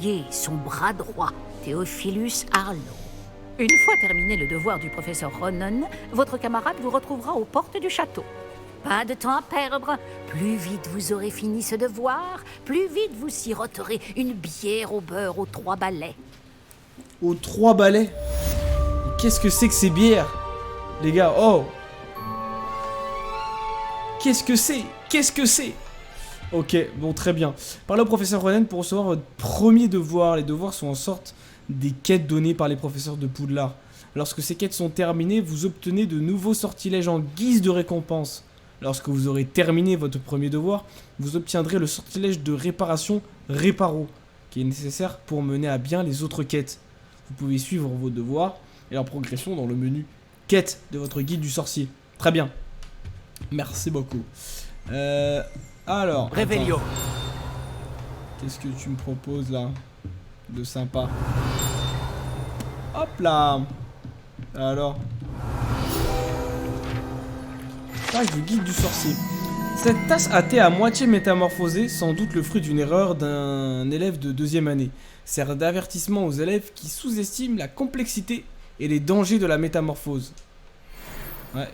allié, son bras droit, Theophilus Harlow. Une fois terminé le devoir du professeur Ronen, votre camarade vous retrouvera aux portes du château. Pas de temps à perdre. Plus vite vous aurez fini ce devoir, plus vite vous siroterez une bière au beurre aux 3 balais. Aux 3 balais? Qu'est-ce que c'est que ces bières? Les gars, oh! Qu'est-ce que c'est? Qu'est-ce que c'est? Ok, bon, très bien. Parlez au professeur Ronen pour recevoir votre premier devoir. Les devoirs sont en sorte des quêtes données par les professeurs de Poudlard. Lorsque ces quêtes sont terminées, vous obtenez de nouveaux sortilèges en guise de récompense. Lorsque vous aurez terminé votre premier devoir, vous obtiendrez le sortilège de réparation Réparo, qui est nécessaire pour mener à bien les autres quêtes. Vous pouvez suivre vos devoirs et leur progression dans le menu quête de votre guide du sorcier. Très bien. Merci beaucoup. Alors... Réveillon. Qu'est-ce que tu me proposes là de sympa? Hop là. Alors. Page du guide du sorcier. Cette tasse a été à moitié métamorphosée, sans doute le fruit d'une erreur d'un élève de 2e année. Sert d'avertissement aux élèves qui sous-estiment la complexité et les dangers de la métamorphose. Ouais.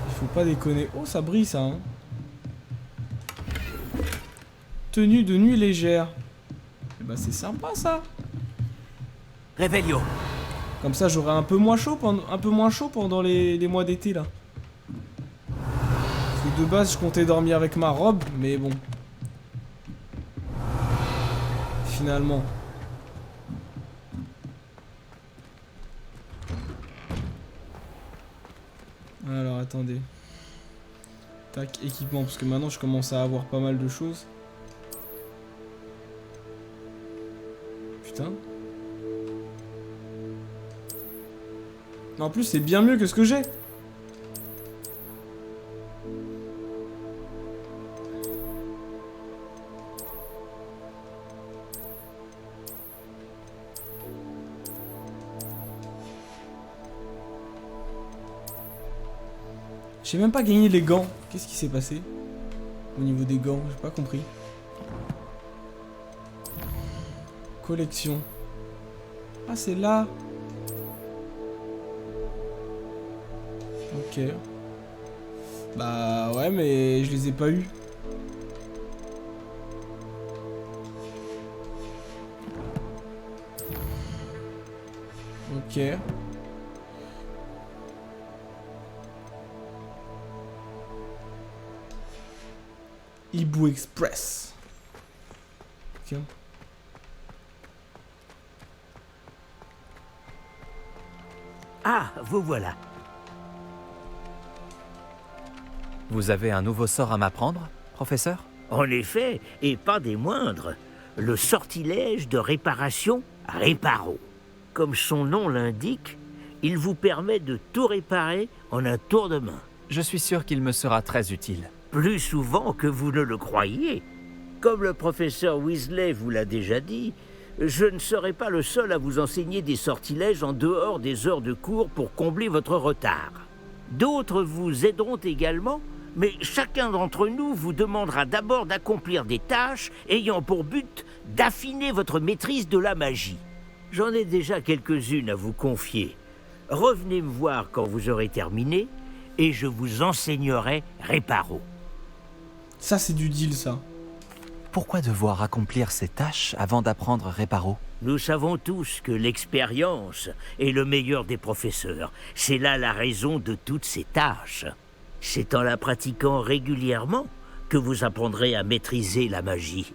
Il faut pas déconner. Oh, ça brille ça, hein. Tenue de nuit légère. Eh ben, c'est sympa ça. Réveillon. Comme ça, j'aurai un peu moins chaud pendant les mois d'été là. Parce que de base, je comptais dormir avec ma robe, mais bon. Finalement. Alors, attendez. Tac, équipement, parce que maintenant, je commence à avoir pas mal de choses. Putain. En plus, c'est bien mieux que ce que j'ai. J'ai même pas gagné les gants. Qu'est-ce qui s'est passé au niveau des gants? J'ai pas compris. Collection. Ah, c'est là. Ok. Bah ouais, mais je les ai pas eu. Ok. Hibou Express. Ok. Ah, vous voilà. Vous avez un nouveau sort à m'apprendre, professeur? En effet, et pas des moindres. Le sortilège de réparation Réparo. Comme son nom l'indique, il vous permet de tout réparer en un tour de main. Je suis sûr qu'il me sera très utile. Plus souvent que vous ne le croyez. Comme le professeur Weasley vous l'a déjà dit, je ne serai pas le seul à vous enseigner des sortilèges en dehors des heures de cours pour combler votre retard. D'autres vous aideront également, mais chacun d'entre nous vous demandera d'abord d'accomplir des tâches ayant pour but d'affiner votre maîtrise de la magie. J'en ai déjà quelques-unes à vous confier. Revenez me voir quand vous aurez terminé, et je vous enseignerai Réparo. Ça, c'est du deal, ça. Pourquoi devoir accomplir ces tâches avant d'apprendre Réparo? Nous savons tous que l'expérience est le meilleur des professeurs. C'est là la raison de toutes ces tâches. C'est en la pratiquant régulièrement que vous apprendrez à maîtriser la magie.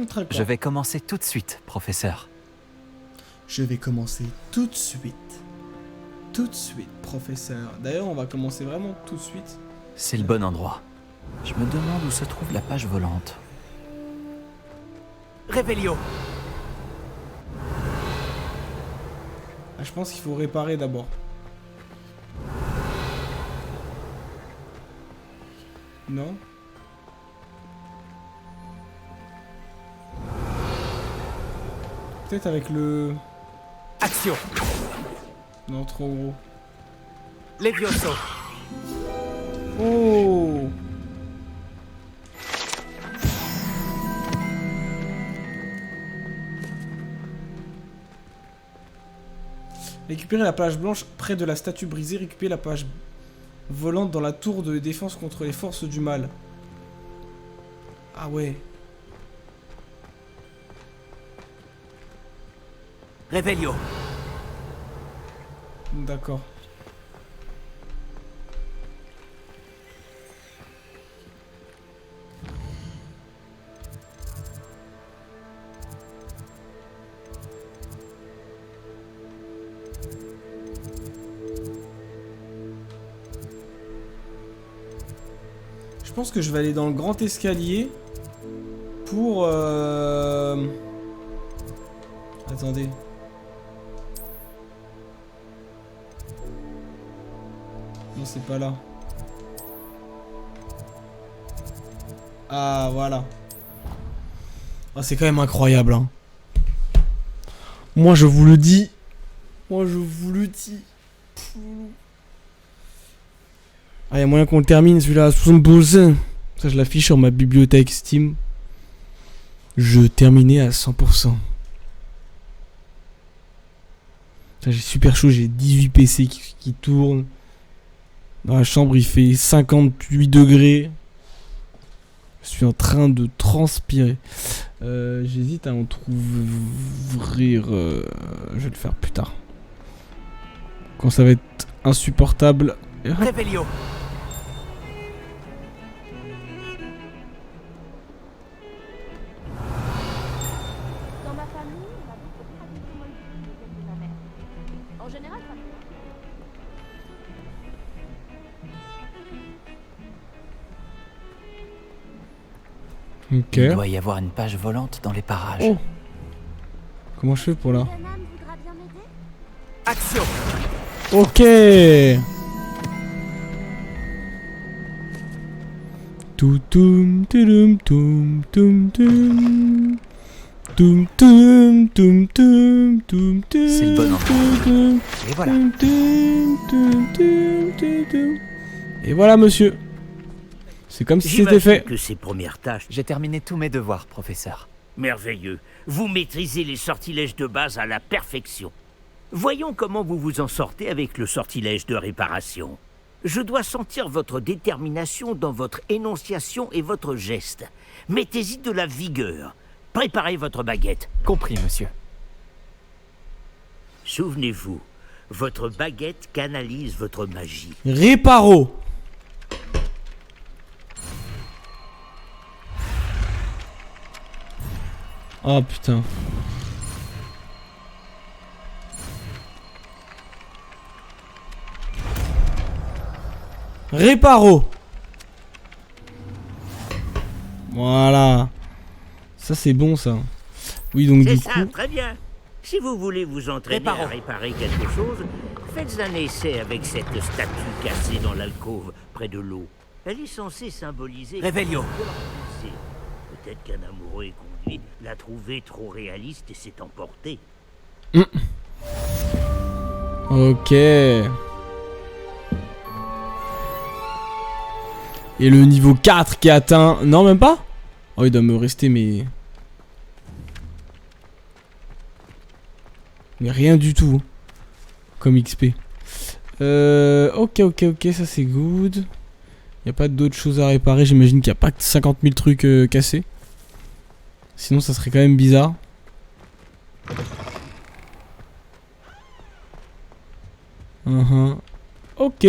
Très bien. Je vais commencer tout de suite, professeur. Je vais commencer tout de suite. Tout de suite, professeur. D'ailleurs, on va commencer vraiment tout de suite. C'est le bon endroit. Je me demande où se trouve la page volante. Réveillon. Ah, je pense qu'il faut réparer d'abord. Non? Peut-être avec le... Action. Non, trop gros. Levioso. Oh! Récupérez la page blanche près de la statue brisée. Récupérez la page volante dans la tour de défense contre les forces du mal. Ah ouais. Revelio. D'accord. Je pense que je vais aller dans le grand escalier pour... Attendez. Non, c'est pas là. Ah, voilà. Ah, c'est quand même incroyable, hein. Moi, je vous le dis. Moi, je vous le dis. Ah, y a moyen qu'on le termine celui-là à 60%. Ça, je l'affiche sur ma bibliothèque Steam. Je terminais à 100%. J'ai super chaud, j'ai 18 PC qui tournent. Dans la chambre, il fait 58 degrés. Je suis en train de transpirer. J'hésite à en ouvrir. Je vais le faire plus tard. Quand ça va être insupportable. Revelio. Dans ma famille, on a beaucoup de traditions monothéistes qui viennent de ma mère. En général, familiales. Ok. Il doit y avoir une page volante dans les parages. Oh. Comment je fais pour là? Yanam voudra bien m'aider? Action. Ok. Toutoum, toutoum, toum, toum, toum. Toum, toum, toum, toum, toum, toum. C'est le bon endroit. Toum, Et voilà. toum, toum, toum, toum, toum, toum. Et voilà, monsieur. C'est comme si c'était J'imagine fait. que ces premières tâches... J'ai terminé tous mes devoirs, professeur. Merveilleux. Vous maîtrisez les sortilèges de base à la perfection. Voyons comment vous vous en sortez avec le sortilège de réparation. Je dois sentir votre détermination dans votre énonciation et votre geste. Mettez-y de la vigueur. Préparez votre baguette. Compris, monsieur. Souvenez-vous, votre baguette canalise votre magie. Réparo. Oh putain. Réparo. Voilà. Ça c'est bon ça. Oui donc C'est du ça, coup. très bien. Si vous voulez vous entraîner à réparer quelque chose, faites un essai avec cette statue cassée dans l'alcôve près de l'eau. Elle est censée symboliser... Revelio. Peut-être qu'un amoureux éconduit l'a trouvée trop réaliste et s'est emporté. Ok. Et le niveau 4 qui est atteint. Non même pas. Oh il doit me rester mais rien du tout. Comme XP. Ok, ça c'est good. Y a pas d'autres choses à réparer. J'imagine qu'il n'y a pas que 50 000 trucs cassés. Sinon ça serait quand même bizarre. Ok.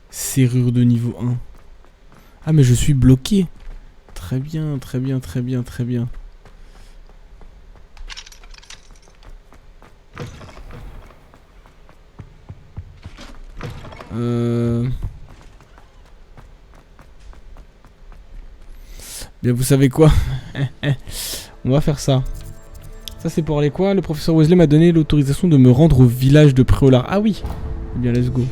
Serrure de niveau 1. Ah mais je suis bloqué. Très bien. Bien vous savez quoi. On va faire ça. Ça c'est pour aller quoi? Le professeur Weasley m'a donné l'autorisation de me rendre au village de Préolard. Ah oui. Eh bien let's go.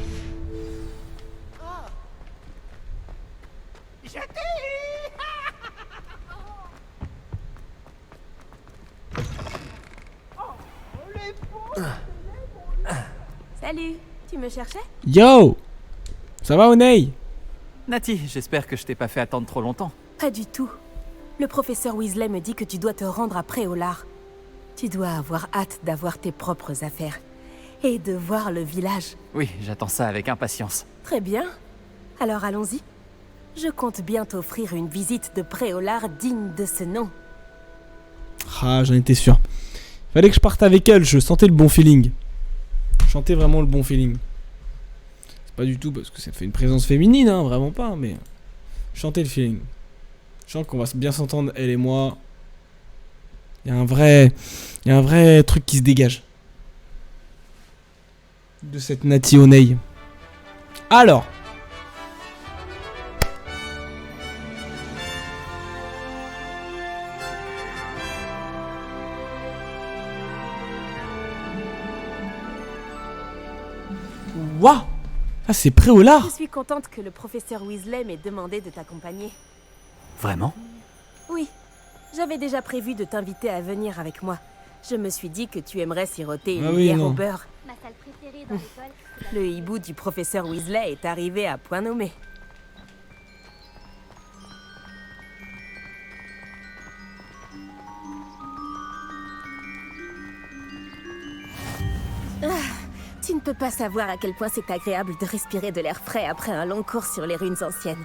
Salut, tu me cherchais? Yo. Ça va Onei? Nati, j'espère que je t'ai pas fait attendre trop longtemps. Pas du tout. Le professeur Weasley me dit que tu dois te rendre à Préolard. Tu dois avoir hâte d'avoir tes propres affaires. Et de voir le village. Oui, j'attends ça avec impatience. Très bien. Alors allons-y. Je compte bien t'offrir une visite de Préolard digne de ce nom. Ah, j'en étais sûr. Fallait que je parte avec elle, je sentais le bon feeling. Je sentais vraiment le bon feeling. C'est pas du tout parce que ça fait une présence féminine, hein, vraiment pas, mais... Je sentais le feeling. Je sens qu'on va bien s'entendre, elle et moi. Il y a un vrai truc qui se dégage. De cette Nati O'Neill. Alors... Waouh! Ah, c'est Préolard! Je suis contente que le professeur Weasley m'ait demandé de t'accompagner. Vraiment? Oui, j'avais déjà prévu de t'inviter à venir avec moi. Je me suis dit que tu aimerais siroter une Ah oui, bière non. au beurre. Ma salle préférée dans l'école, c'est Le hibou du professeur Weasley est arrivé à point nommé. Tu ne peux pas savoir à quel point c'est agréable de respirer de l'air frais après un long cours sur les ruines anciennes.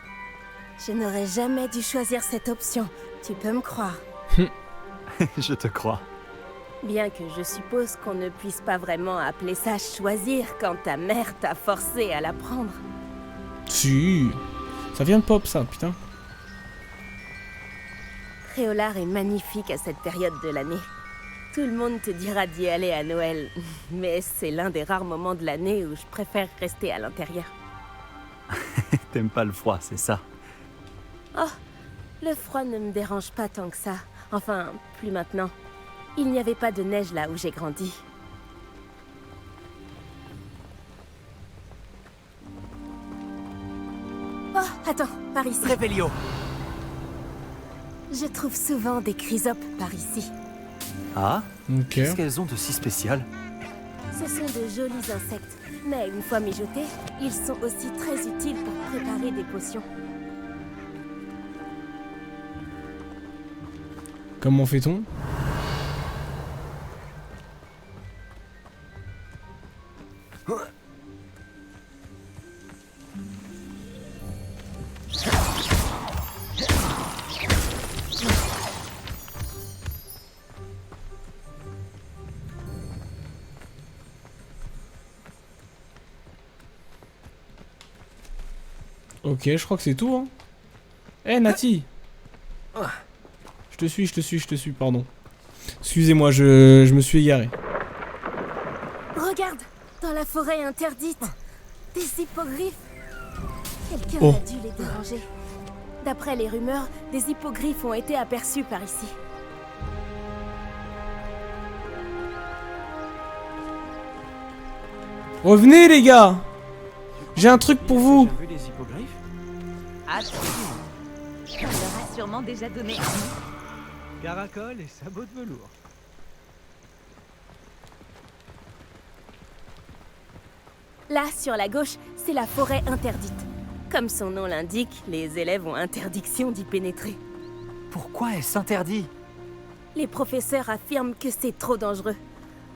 Je n'aurais jamais dû choisir cette option, tu peux me croire. Je te crois. Bien que je suppose qu'on ne puisse pas vraiment appeler ça choisir quand ta mère t'a forcé à la prendre. Si. Ça vient de pop, ça, putain. Préolard est magnifique à cette période de l'année. Tout le monde te dira d'y aller à Noël, mais c'est l'un des rares moments de l'année où je préfère rester à l'intérieur. T'aimes pas le froid, c'est ça? Oh, le froid ne me dérange pas tant que ça. Enfin, plus maintenant. Il n'y avait pas de neige là où j'ai grandi. Oh, attends, par ici. Revelio. Je trouve souvent des chrysopes par ici. Ah? Ok. Qu'est-ce qu'elles ont de si spécial? Ce sont de jolis insectes, mais une fois mijotés, ils sont aussi très utiles pour préparer des potions. Comment fait-on? Ok, je crois que c'est tout, hein. Eh, Nati! Je te suis, pardon. Excusez-moi, je me suis égaré. Regarde, dans la forêt interdite, des hippogriffes. Quelqu'un Oh. a dû les déranger. D'après les rumeurs, des hippogriffes ont été aperçus par ici. Revenez, les gars! J'ai un truc pour vous! J'ai vu des hippogriffes. Absolument. On leur a sûrement déjà donné un nom. Caracol et sabots de velours. Là, sur la gauche, c'est la forêt interdite. Comme son nom l'indique, les élèves ont interdiction d'y pénétrer. Pourquoi elle s'interdit? Les professeurs affirment que c'est trop dangereux.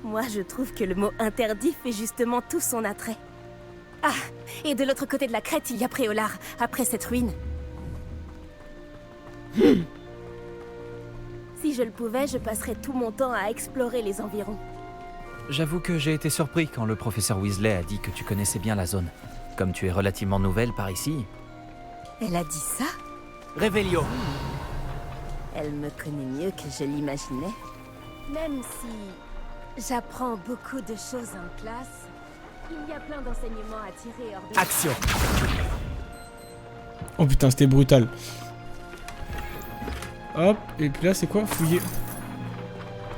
Moi, je trouve que le mot interdit fait justement tout son attrait. Ah, et de l'autre côté de la crête, il y a Préolard, après cette ruine. Si je le pouvais, je passerais tout mon temps à explorer les environs. J'avoue que j'ai été surpris quand le professeur Weasley a dit que tu connaissais bien la zone. Comme tu es relativement nouvelle par ici. Elle a dit ça? Revelio. Elle me connaît mieux que je l'imaginais. Même si j'apprends beaucoup de choses en classe, il y a plein d'enseignements à tirer hors de... Action. Oh putain, c'était brutal. Hop, et puis là, c'est quoi? Fouiller.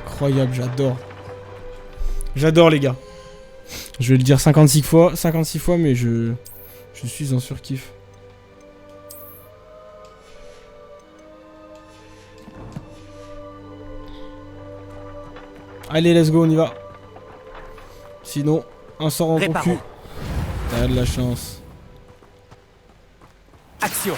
Incroyable, j'adore. J'adore, les gars. Je vais le dire 56 fois, mais je suis en surkiff. Allez, let's go, on y va. Sinon, un sort en Réparons. concu. T'as de la chance. Action.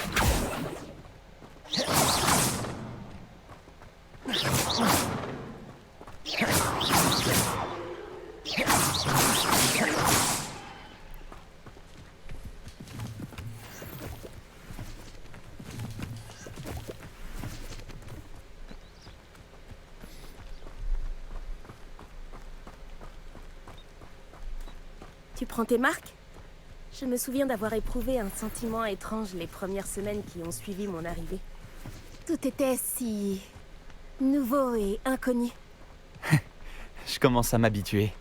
Tu prends tes marques? Je me souviens d'avoir éprouvé un sentiment étrange les premières semaines qui ont suivi mon arrivée. Tout était si... nouveau et inconnu. Je commence à m'habituer.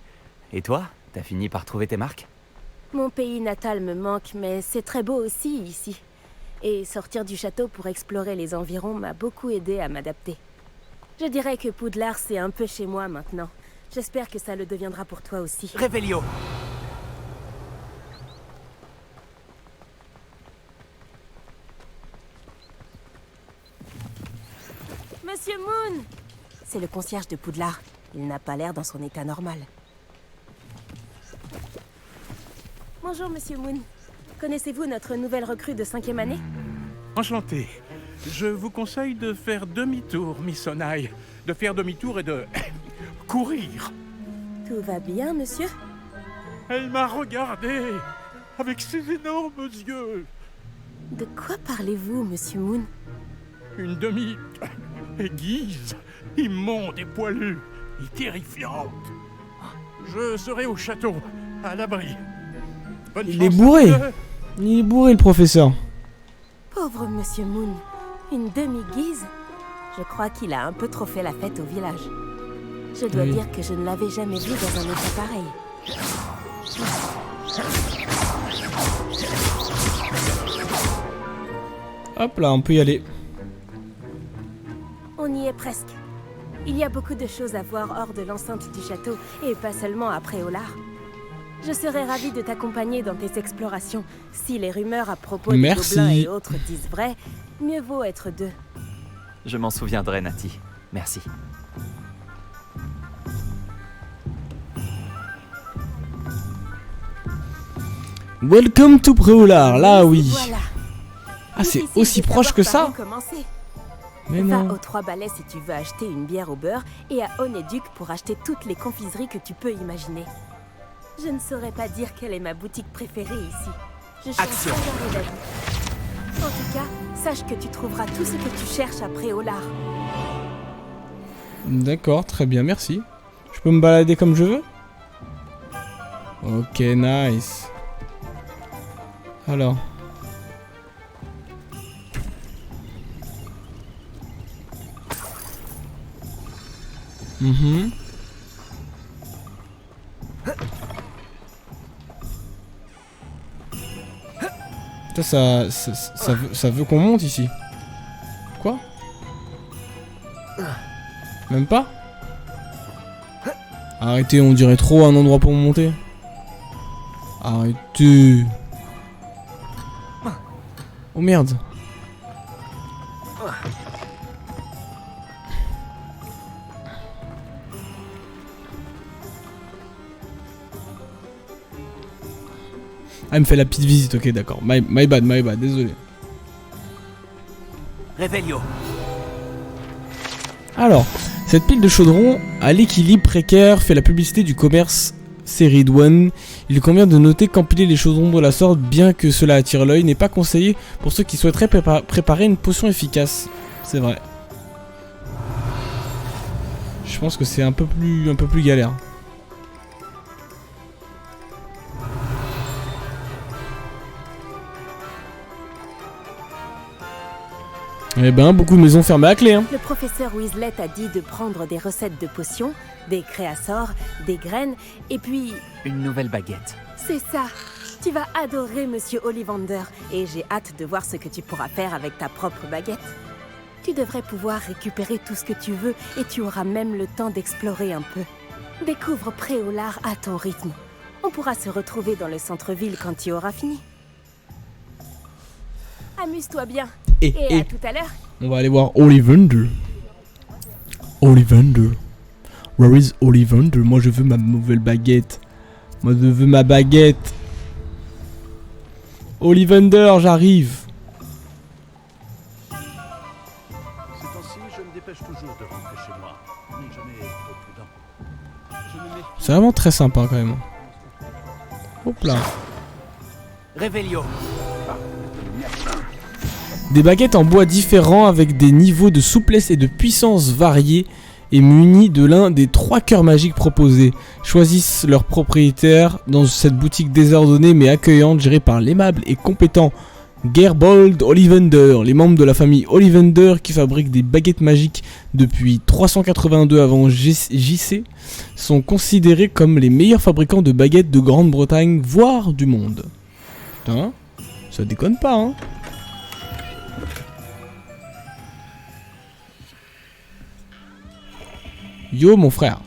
Et toi, t'as fini par trouver tes marques? Mon pays natal me manque, mais c'est très beau aussi ici. Et sortir du château pour explorer les environs m'a beaucoup aidé à m'adapter. Je dirais que Poudlard, c'est un peu chez moi maintenant. J'espère que ça le deviendra pour toi aussi. Revelio. Monsieur Moon! C'est le concierge de Poudlard. Il n'a pas l'air dans son état normal. Bonjour, Monsieur Moon. Connaissez-vous notre nouvelle recrue de 5e année? Enchanté. Je vous conseille de faire demi-tour, Miss Onai. De faire demi-tour et de... courir. Tout va bien, monsieur? Elle m'a regardé avec ses énormes yeux. De quoi parlez-vous, Monsieur Moon? Une demi-aiguise, immonde et poilue, et terrifiante. Je serai au château, à l'abri. Bonne Il chance, est bourré. monsieur. Il est bourré, le professeur. Pauvre Monsieur Moon. Une demi-guise? Je crois qu'il a un peu trop fait la fête au village. Je dois Oui. dire que je ne l'avais jamais vu dans un état pareil. Hop là, on peut y aller. On y est presque. Il y a beaucoup de choses à voir hors de l'enceinte du château, et pas seulement à Préolard. Je serais ravie de t'accompagner dans tes explorations. Si les rumeurs à propos Merci. des gobelins et autres disent vrai, mieux vaut être deux. Je m'en souviendrai, Nati. Merci. Welcome to Préolard, là oui. Voilà. Ah, c'est Difficile aussi de proche savoir que par ça? où commencer. Mais Va non. aux Trois Balais si tu veux acheter une bière au beurre et à Onéduc pour acheter toutes les confiseries que tu peux imaginer. Je ne saurais pas dire quelle est ma boutique préférée ici. Je change Action. sans arrêt d'avis. En tout cas, sache que tu trouveras tout ce que tu cherches à Préolard. D'accord, très bien, merci. Je peux me balader comme je veux? Ok, nice. Alors. Mhm. Ça veut qu'on monte ici. Quoi? Même pas? Arrêtez, on dirait trop un endroit pour monter. Arrêtez. Oh merde. Ah, elle me fait la petite visite, ok, d'accord. My bad, désolé. Revelio. Alors, cette pile de chaudron à l'équilibre précaire fait la publicité du commerce série One. Il convient de noter qu'empiler les chaudrons de la sorte, bien que cela attire l'œil, n'est pas conseillé pour ceux qui souhaiteraient préparer une potion efficace. C'est vrai. Je pense que c'est un peu plus galère. Eh ben, beaucoup de maisons fermées à clé, hein. Le professeur Weasley t'a dit de prendre des recettes de potions, des créassors, des graines, et puis... Une nouvelle baguette. C'est ça. Tu vas adorer Monsieur Ollivander, et j'ai hâte de voir ce que tu pourras faire avec ta propre baguette. Tu devrais pouvoir récupérer tout ce que tu veux, et tu auras même le temps d'explorer un peu. Découvre Préolard à ton rythme. On pourra se retrouver dans le centre-ville quand tu auras fini. Amuse-toi bien. Et à tout à l'heure. On va aller voir Ollivander. Ollivander. Where is Ollivander? Moi je veux ma nouvelle baguette. Moi je veux ma baguette. Ollivander, j'arrive. C'est vraiment très sympa quand même. Hop là. Revelio. Des baguettes en bois différents avec des niveaux de souplesse et de puissance variés et munis de l'un des 3 cœurs magiques proposés. Choisissent leurs propriétaires dans cette boutique désordonnée mais accueillante gérée par l'aimable et compétent Gerbold Ollivander, les membres de la famille Ollivander qui fabriquent des baguettes magiques depuis 382 avant JC sont considérés comme les meilleurs fabricants de baguettes de Grande-Bretagne, voire du monde. Putain, ça déconne pas, hein. Yo mon frère.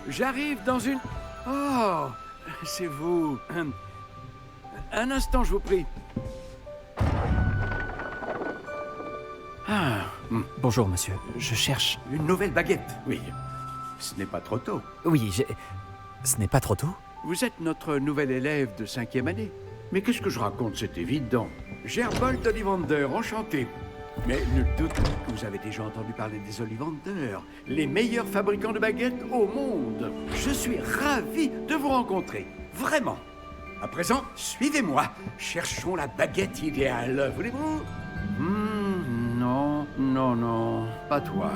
J'arrive dans une... Oh, c'est vous. Un instant, je vous prie. Ah, Bonjour, monsieur. Je cherche... une nouvelle baguette, oui. Ce n'est pas trop tôt. Oui, ce n'est pas trop tôt? Vous êtes notre nouvel élève de 5e année. Mais qu'est-ce que je raconte, c'est évident. Gerbold Ollivander, enchanté. Mais nul doute que vous avez déjà entendu parler des Ollivander, les meilleurs fabricants de baguettes au monde. Je suis ravi de vous rencontrer, vraiment. À présent, suivez-moi. Cherchons la baguette idéale, voulez-vous? Non, pas toi.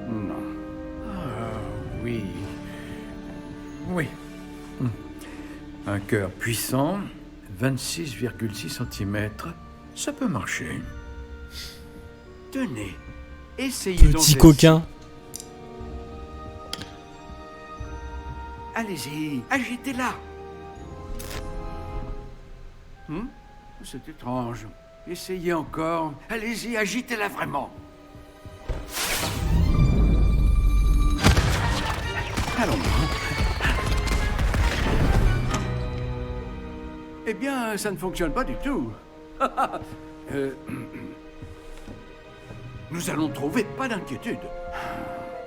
Non. Ah, oui. Un cœur puissant, 26,6 cm, ça peut marcher. Tenez, essayez donc. Petit coquin. Allez-y, agitez-la. C'est étrange. Essayez encore. Allez-y, agitez-la vraiment. Allons. Eh bien, ça ne fonctionne pas du tout. Nous allons trouver, pas d'inquiétude.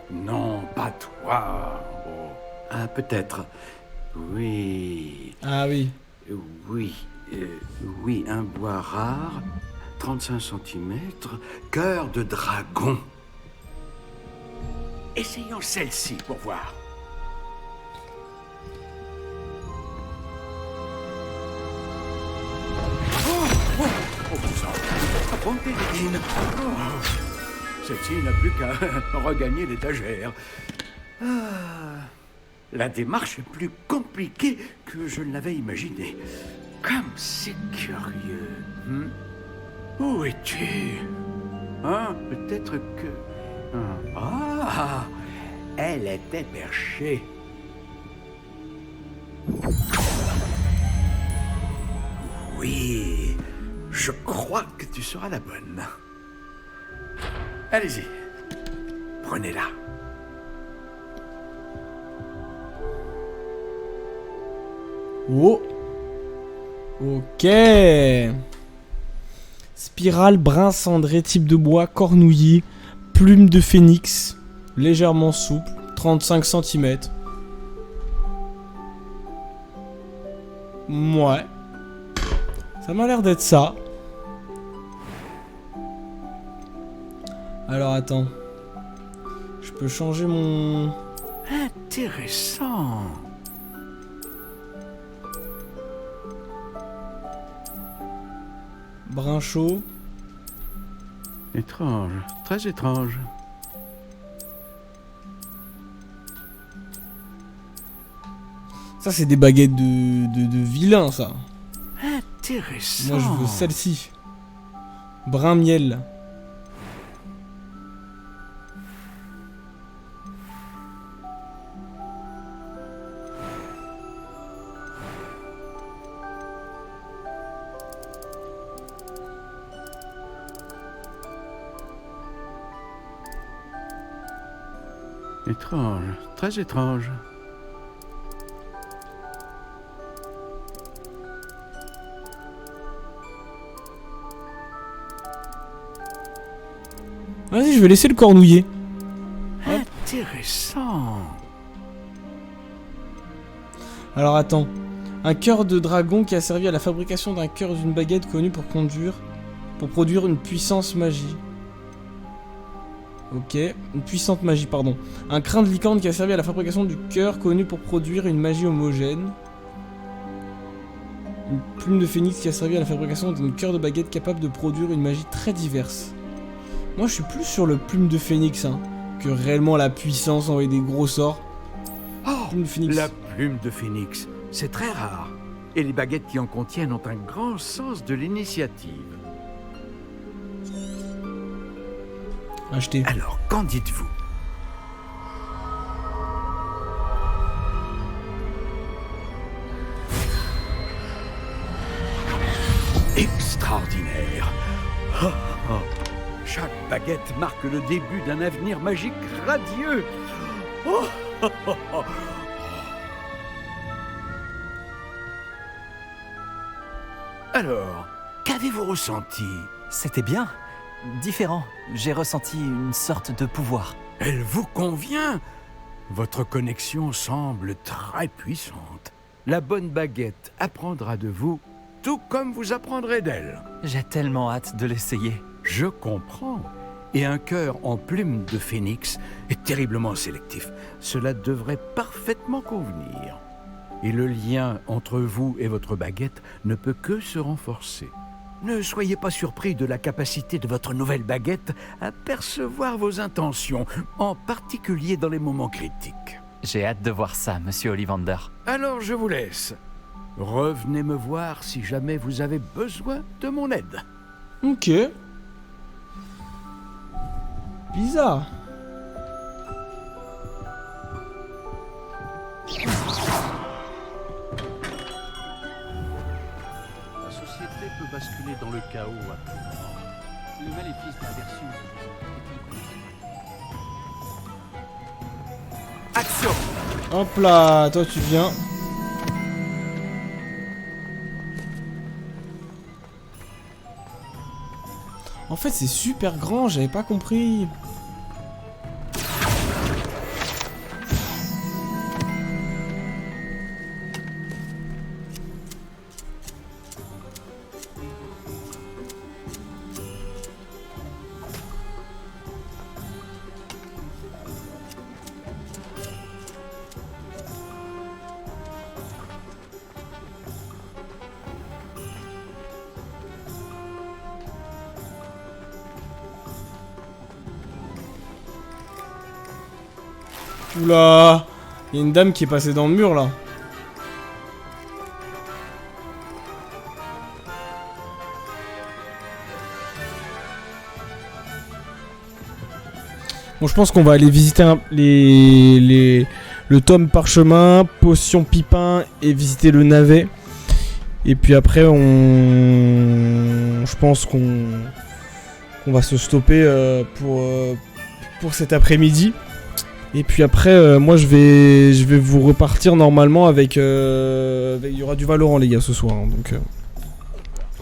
Non, pas toi. Oh. Ah, peut-être. Oui. Ah oui. Oui, un bois rare, 35 cm, cœur de dragon. Essayons celle-ci pour voir. Montez les lignes. Celle-ci n'a plus qu'à regagner l'étagère. La démarche est plus compliquée que je ne l'avais imaginé. Comme c'est curieux. Où es-tu? Peut-être que... Ah, elle était perchée. Oui, je crois que tu seras la bonne. Allez-y, prenez-la. Oh. Ok. Spirale, brin cendré, type de bois, cornouillé, plume de phénix, légèrement souple, 35 cm. Ouais. Ça m'a l'air d'être ça. Alors attends. Je peux changer mon... Intéressant. Brin chaud. Étrange, très étrange. Ça c'est des baguettes de vilain ça. Intéressant. Moi je veux celle-ci. Brin miel. Étrange, très étrange. Vas-y, je vais laisser le cornouiller. Intéressant. Alors attends. Un cœur de dragon qui a servi à la fabrication d'un cœur d'une baguette connue pour produire une puissance magie. Ok, une puissante magie, pardon. Un crin de licorne qui a servi à la fabrication du cœur, connu pour produire une magie homogène. Une plume de phénix qui a servi à la fabrication d'une cœur de baguette capable de produire une magie très diverse. Moi, je suis plus sur le plume de phénix, hein, que réellement la puissance, envoyer des gros sorts. Oh, Plume de phénix. la plume de phénix, c'est très rare. Et les baguettes qui en contiennent ont un grand sens de l'initiative. Acheté. Alors, qu'en dites-vous? Extraordinaire. Oh, oh. Chaque baguette marque le début d'un avenir magique radieux. Oh, oh, oh, oh. Alors, qu'avez-vous ressenti? C'était bien. Différent. J'ai ressenti une sorte de pouvoir. Elle vous convient? Votre connexion semble très puissante. La bonne baguette apprendra de vous, tout comme vous apprendrez d'elle. J'ai tellement hâte de l'essayer. Je comprends. Et un cœur en plume de phénix est terriblement sélectif. Cela devrait parfaitement convenir. Et le lien entre vous et votre baguette ne peut que se renforcer. Ne soyez pas surpris de la capacité de votre nouvelle baguette à percevoir vos intentions, en particulier dans les moments critiques. J'ai hâte de voir ça, monsieur Ollivander. Alors je vous laisse. Revenez me voir si jamais vous avez besoin de mon aide. Ok. Bizarre. La société peut basculer dans le chaos à tout moment. Le maléfice d'inversion est Action! Hop là, toi tu viens. En fait, c'est super grand, j'avais pas compris. Oula, il y a une dame qui est passée dans le mur là. Bon, je pense qu'on va aller visiter le tome parchemin, potion pipin et visiter le navet. Et puis après, je pense qu'on va se stopper pour cet après-midi. Et puis après, moi je vais vous repartir normalement avec... il y aura du Valorant les gars ce soir. Hein, donc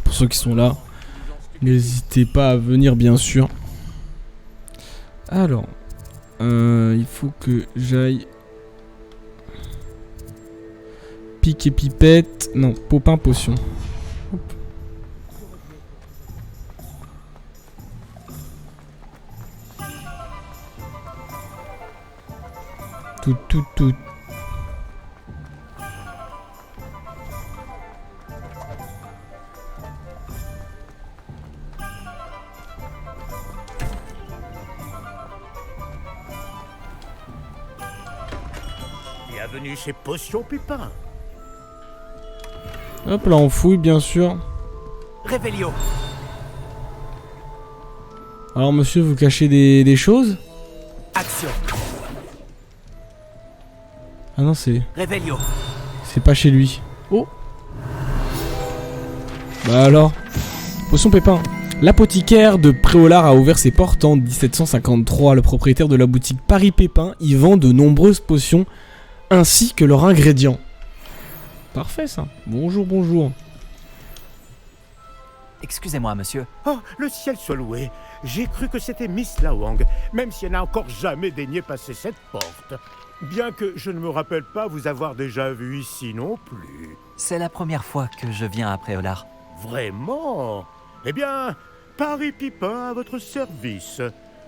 pour ceux qui sont là, n'hésitez pas à venir bien sûr. Alors, il faut que j'aille... Pique et pipette... Non, popin potion. Hop. Tout. Bienvenue chez Potion Pépin. Hop là, on fouille bien sûr. Réveillon. Alors monsieur, vous cachez des choses? Action. Ah non, c'est Réveillon. pas chez lui. Oh. Bah alors. Potion pépin. L'apothicaire de Préolard a ouvert ses portes en 1753. Le propriétaire de la boutique Paris Pépin y vend de nombreuses potions ainsi que leurs ingrédients. Parfait ça. Bonjour, bonjour. Excusez-moi, monsieur. Oh, le ciel soit loué. J'ai cru que c'était Miss Lawang, même si elle n'a encore jamais daigné passer cette porte. Bien que je ne me rappelle pas vous avoir déjà vu ici non plus. C'est la première fois que je viens à Préolard. Vraiment? Eh bien, Paris Pipin à votre service.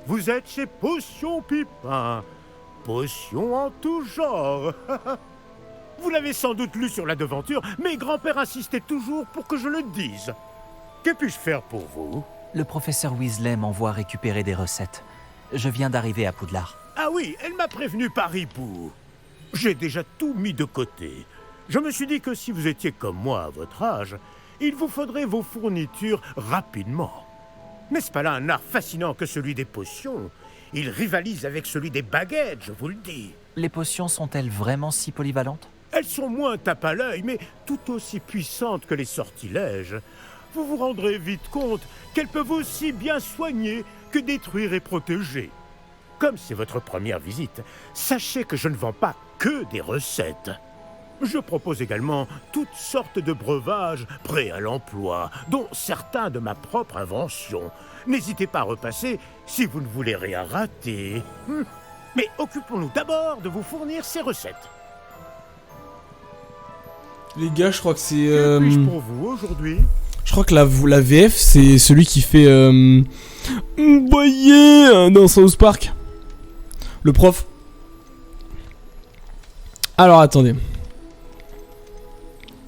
vous êtes chez Potion Pipin. Potion en tout genre. Vous l'avez sans doute lu sur la devanture, mais grand-père insistait toujours pour que je le dise. Que puis-je faire pour vous? Le professeur Weasley m'envoie récupérer des recettes. Je viens d'arriver à Poudlard. Ah oui, elle m'a prévenu par hibou. J'ai déjà tout mis de côté. Je me suis dit que si vous étiez comme moi à votre âge, il vous faudrait vos fournitures rapidement. N'est-ce pas là un art fascinant que celui des potions? Il rivalise avec celui des baguettes, je vous le dis. Les potions sont-elles vraiment si polyvalentes? Elles sont moins tape à l'œil, mais tout aussi puissantes que les sortilèges. Vous vous rendrez vite compte qu'elles peuvent aussi bien soigner que détruire et protéger. Comme c'est votre première visite, sachez que je ne vends pas que des recettes. Je propose également toutes sortes de breuvages prêts à l'emploi, dont certains de ma propre invention. N'hésitez pas à repasser si vous ne voulez rien rater. Mais occupons-nous d'abord de vous fournir ces recettes. Les gars, je crois que c'est... Que puis-je pour vous aujourd'hui? Je crois que la VF, c'est celui qui fait... voyez dans South Park. Le prof. Alors, attendez.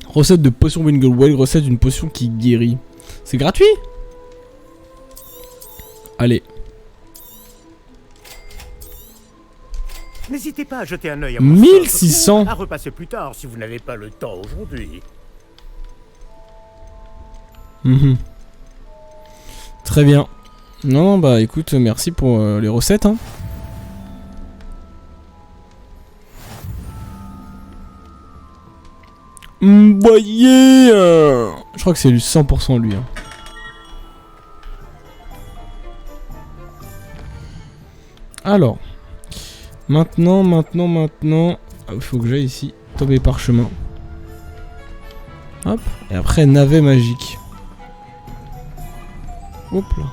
Recette de potion Wingle, recette d'une potion qui guérit. C'est gratuit? Allez. N'hésitez pas à jeter un œil à mon 1600 à repasser plus tard si vous n'avez pas le temps aujourd'hui. Très bien. Non, bah écoute, merci pour les recettes. Hein. Voyez je crois que c'est du 100% lui. Hein. Alors. Maintenant. Ah, il faut que j'aille ici. Tomber parchemin. Hop. Et après, navet magique. Hop là.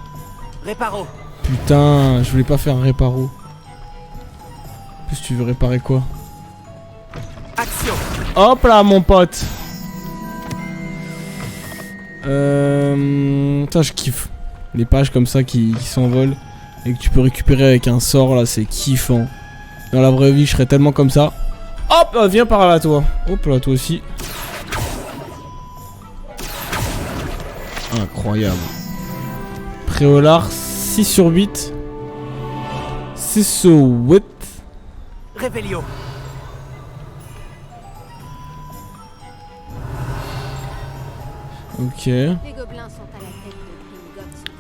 Réparo. Putain, je voulais pas faire un réparo. En plus, tu veux réparer quoi? Action. Hop là, mon pote. Putain, je kiffe. Les pages comme ça qui s'envolent et que tu peux récupérer avec un sort là, c'est kiffant. Dans la vraie vie, je serais tellement comme ça. Hop, viens par là, toi. Hop là, toi aussi. Incroyable. Préolard, 6 sur 8. C'est so wet. Révélio. Ok. Les gobelins sont à la tête de Gringotts de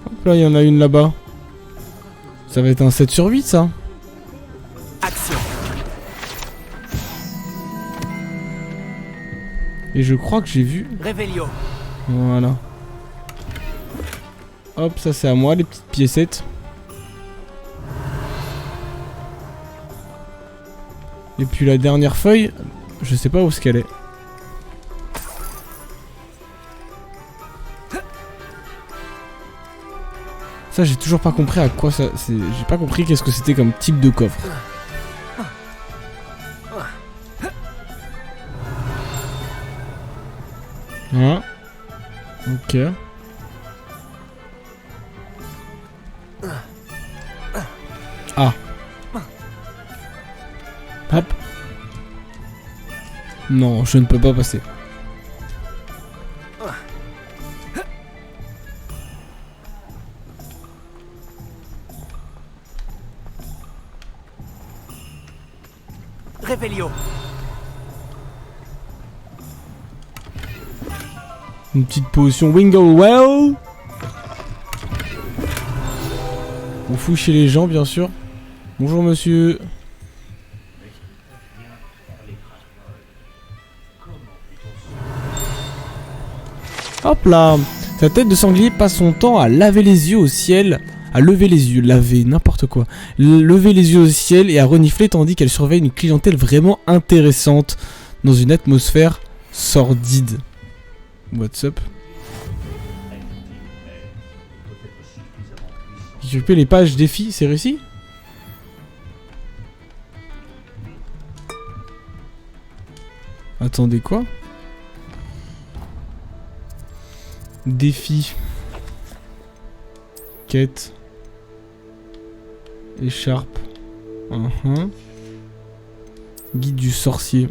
Hop là, il y en a une là-bas. Ça va être un 7 sur 8, ça. Action. Et je crois que j'ai vu... Révélio. Voilà. Hop, ça c'est à moi, les petites piécettes. Et puis la dernière feuille, je sais pas où est-ce qu'elle est. Ça j'ai toujours pas compris à quoi ça... J'ai pas compris qu'est-ce que c'était comme type de coffre. Hein. Ok. Ah. Hop. Non, je ne peux pas passer. Révélio. Une petite potion Wingle Well. On fouille chez les gens, bien sûr. Bonjour, monsieur. Hop là. Sa tête de sanglier passe son temps à laver les yeux au ciel. À lever les yeux, laver, n'importe quoi. Lever les yeux au ciel et à renifler tandis qu'elle surveille une clientèle vraiment intéressante dans une atmosphère sordide. What's up? Occuper les pages défis, c'est réussi? Attendez quoi? Défi. Quête. Écharpe. Guide du sorcier.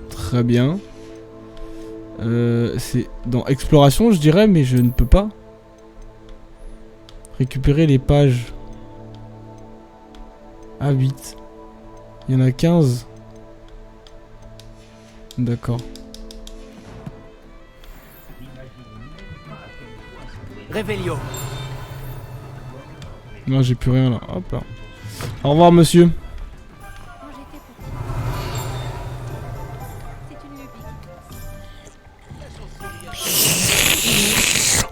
Très bien. C'est dans exploration, je dirais, mais je ne peux pas. Récupérer les pages. Ah, 8. Il y en a 15. D'accord. Revelio. Non, j'ai plus rien là. Hop là. Au revoir, monsieur. Quand j'étais petite. C'est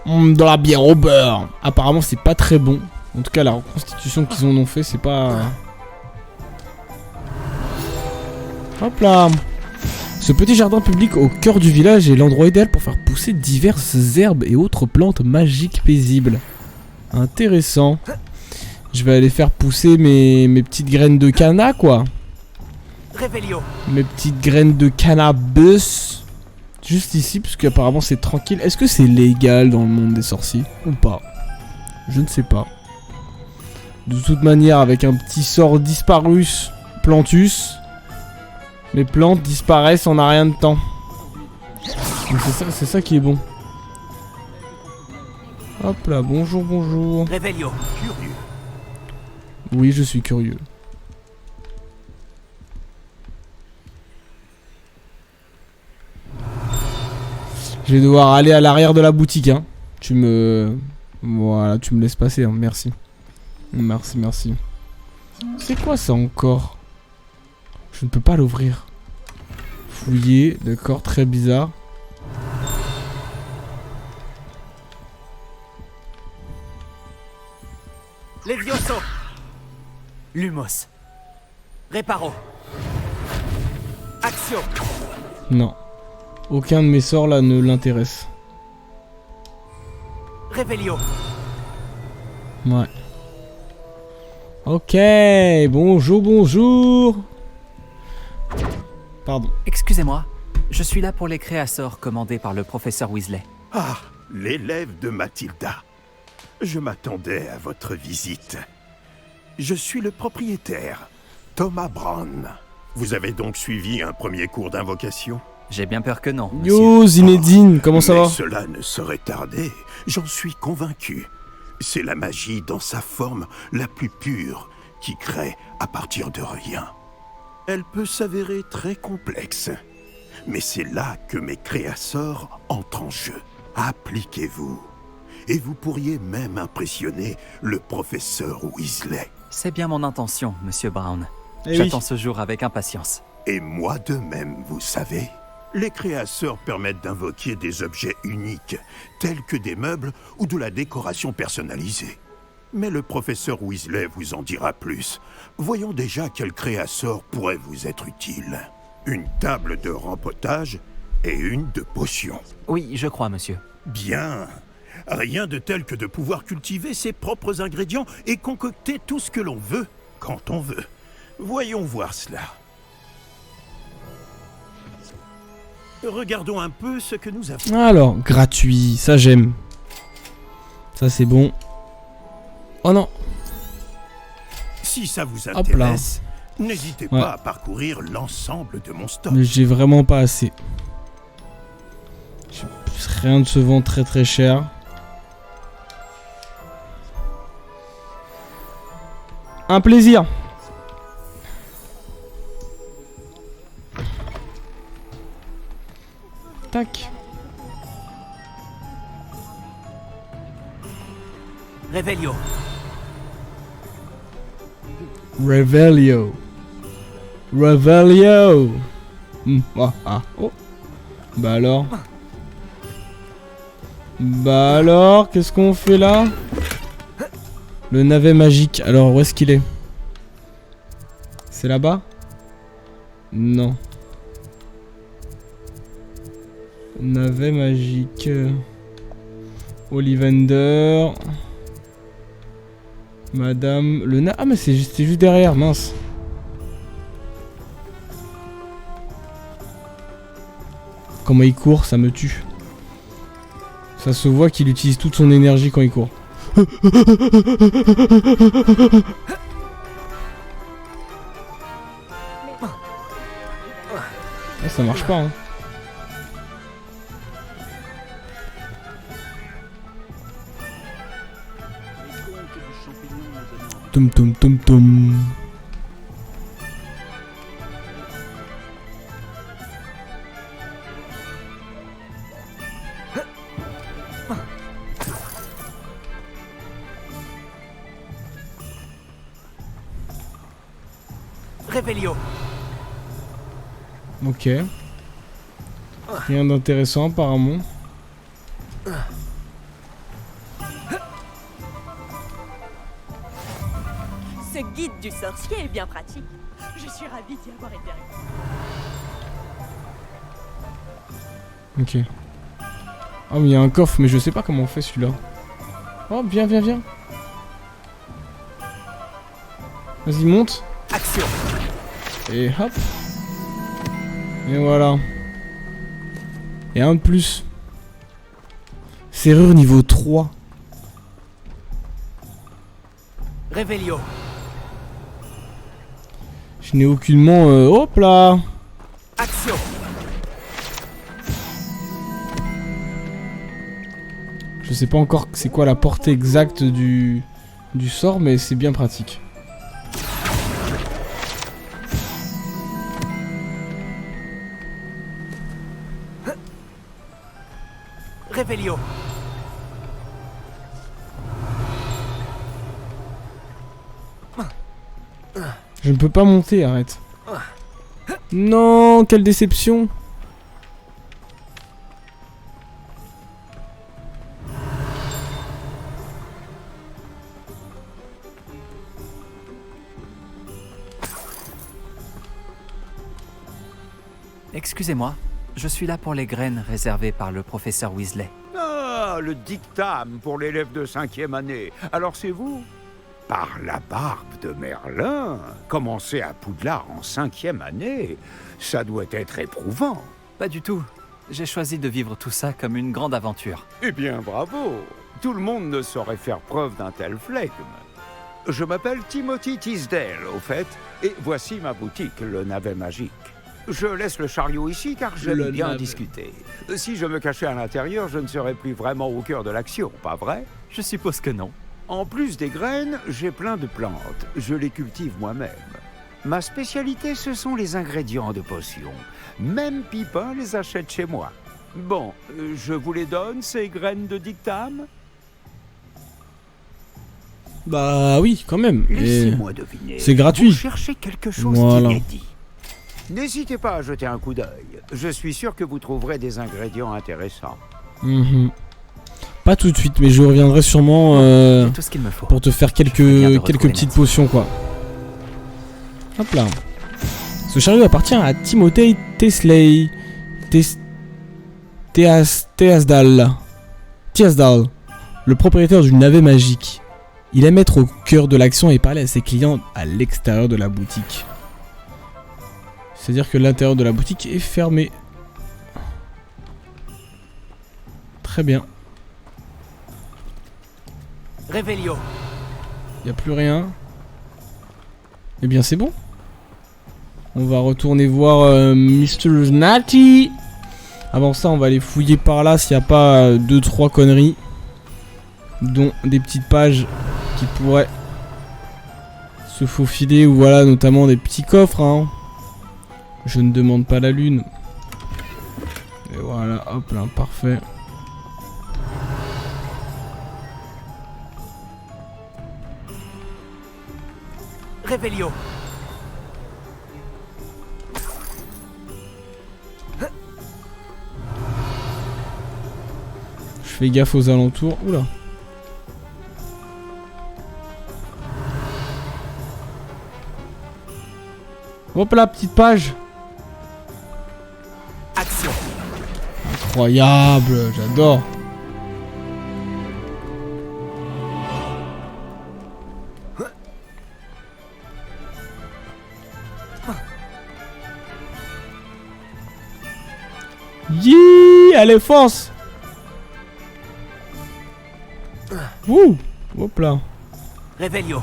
une lubie. De la bière au beurre. Apparemment, c'est pas très bon. En tout cas, la reconstitution qu'ils en ont fait, c'est pas... Hop là. Ce petit jardin public au cœur du village est l'endroit idéal pour faire pousser diverses herbes et autres plantes magiques paisibles. Intéressant. Je vais aller faire pousser mes petites graines de canna, quoi. Revelio. Mes petites graines de cannabis. Juste ici, parce qu'apparemment c'est tranquille. Est-ce que c'est légal dans le monde des sorciers ou pas? Je ne sais pas. De toute manière, avec un petit sort disparus plantus, les plantes disparaissent en un rien de temps. C'est ça qui est bon. Hop là, bonjour, bonjour. Revelio. Curieux. Oui, je suis curieux. Je vais devoir aller à l'arrière de la boutique, hein. Voilà, tu me laisses passer, hein. Merci. Merci, merci. C'est quoi ça encore? Je ne peux pas l'ouvrir. Fouiller, d'accord, très bizarre. Levioso. Lumos. Reparo. Action. Non. Aucun de mes sorts là ne l'intéresse. Revelio. Ouais. Ok, bonjour, bonjour. Pardon. Excusez-moi, je suis là pour les créassors commandés par le professeur Weasley. Ah, l'élève de Mathilda. Je m'attendais à votre visite. Je suis le propriétaire, Thomas Brown. Vous avez donc suivi un premier cours d'invocation? J'ai bien peur que non, monsieur. Yo, Zinedine, comment ça va? Cela ne saurait tarder, j'en suis convaincu. C'est la magie dans sa forme la plus pure qui crée à partir de rien. Elle peut s'avérer très complexe, mais c'est là que mes créasseurs entrent en jeu. Appliquez-vous, et vous pourriez même impressionner le professeur Weasley. C'est bien mon intention, monsieur Brown. Eh J'attends oui. ce jour avec impatience. Et moi de même, vous savez. Les créasseurs permettent d'invoquer des objets uniques, tels que des meubles ou de la décoration personnalisée. Mais le professeur Weasley vous en dira plus. Voyons déjà quel créasseur pourrait vous être utile. Une table de rempotage et une de potions. Oui, je crois, monsieur. Bien. Rien de tel que de pouvoir cultiver ses propres ingrédients et concocter tout ce que l'on veut, quand on veut. Voyons voir cela. Regardons un peu ce que nous avons. Alors, gratuit, ça j'aime. Ça c'est bon. Oh non. Si ça vous Hop là. intéresse, n'hésitez Ouais. pas à parcourir l'ensemble de mon stock. Mais j'ai vraiment pas assez. Rien ne se vend très très cher. Un plaisir. Tac. Revelio. Revelio. Revelio. Oh. Bah alors. Bah alors, qu'est-ce qu'on fait là? Le navet magique. Alors, où est-ce qu'il est? C'est là-bas? Non. Navet magique. Ollivander. Madame. Ah, mais c'était juste derrière, mince. Comment il court, ça me tue. Ça se voit qu'il utilise toute son énergie quand il court. Ah, ça marche pas, hein. Tom tom tom tom. Réveillon. Ok. Rien d'intéressant apparemment. Ce guide du sorcier est bien pratique. Je suis ravie d'y avoir été. Ok. Ah mais il y a un coffre mais je sais pas comment on fait celui-là. Oh viens viens viens. Vas-y monte. Action. Et hop. Et voilà. Et un de plus. Serrure niveau 3. Réveillon. Je n'ai aucunement... hop là. Action. Je sais pas encore c'est quoi la portée exacte du sort, mais c'est bien pratique. Réveillon. Je ne peux pas monter, arrête. Non, quelle déception. Excusez-moi, je suis là pour les graines réservées par le professeur Weasley. Ah, le dictame pour l'élève de 5e année. Alors c'est vous? Par la barbe de Merlin, commencer à Poudlard en 5e année, ça doit être éprouvant. Pas du tout. J'ai choisi de vivre tout ça comme une grande aventure. Eh bien, bravo. Tout le monde ne saurait faire preuve d'un tel flegme. Je m'appelle Timothy Tisdale, au fait, et voici ma boutique, le Navet Magique. Je laisse le chariot ici car j'aime bien discuter. Si je me cachais à l'intérieur, je ne serais plus vraiment au cœur de l'action, pas vrai? Je suppose que non. En plus des graines, j'ai plein de plantes. Je les cultive moi-même. Ma spécialité, ce sont les ingrédients de potions. Même Pipin les achète chez moi. Bon, je vous les donne, ces graines de dictame? Bah oui, quand même. Laissez-moi deviner. C'est gratuit. Vous cherchez quelque chose Voilà. d'inédit. N'hésitez pas à jeter un coup d'œil. Je suis sûr que vous trouverez des ingrédients intéressants. Mhm. Pas tout de suite, mais je reviendrai sûrement J'ai tout ce qu'il me faut. pour te faire Je viens de quelques retrouver petites Nancy. potions, quoi. Hop là. Ce chariot appartient à Timothy Teasley. Teasdal, le propriétaire du navet magique. Il aime être au cœur de l'action et parler à ses clients à l'extérieur de la boutique. C'est-à-dire que l'intérieur de la boutique est fermé. Très bien. Réveillon. Y a plus rien. Eh bien c'est bon. On va retourner voir Mr. Natty. Avant ça on va aller fouiller par là s'il n'y a pas 2-3 conneries. Dont des petites pages qui pourraient se faufiler. Ou voilà notamment des petits coffres, hein. Je ne demande pas la lune. Et voilà, hop là, parfait. Réveillon. Je fais gaffe aux alentours. Oula. Hop là, petite page. Action. Incroyable, j'adore. Yi, allez, fonce. Ouh, hop là. Revelio.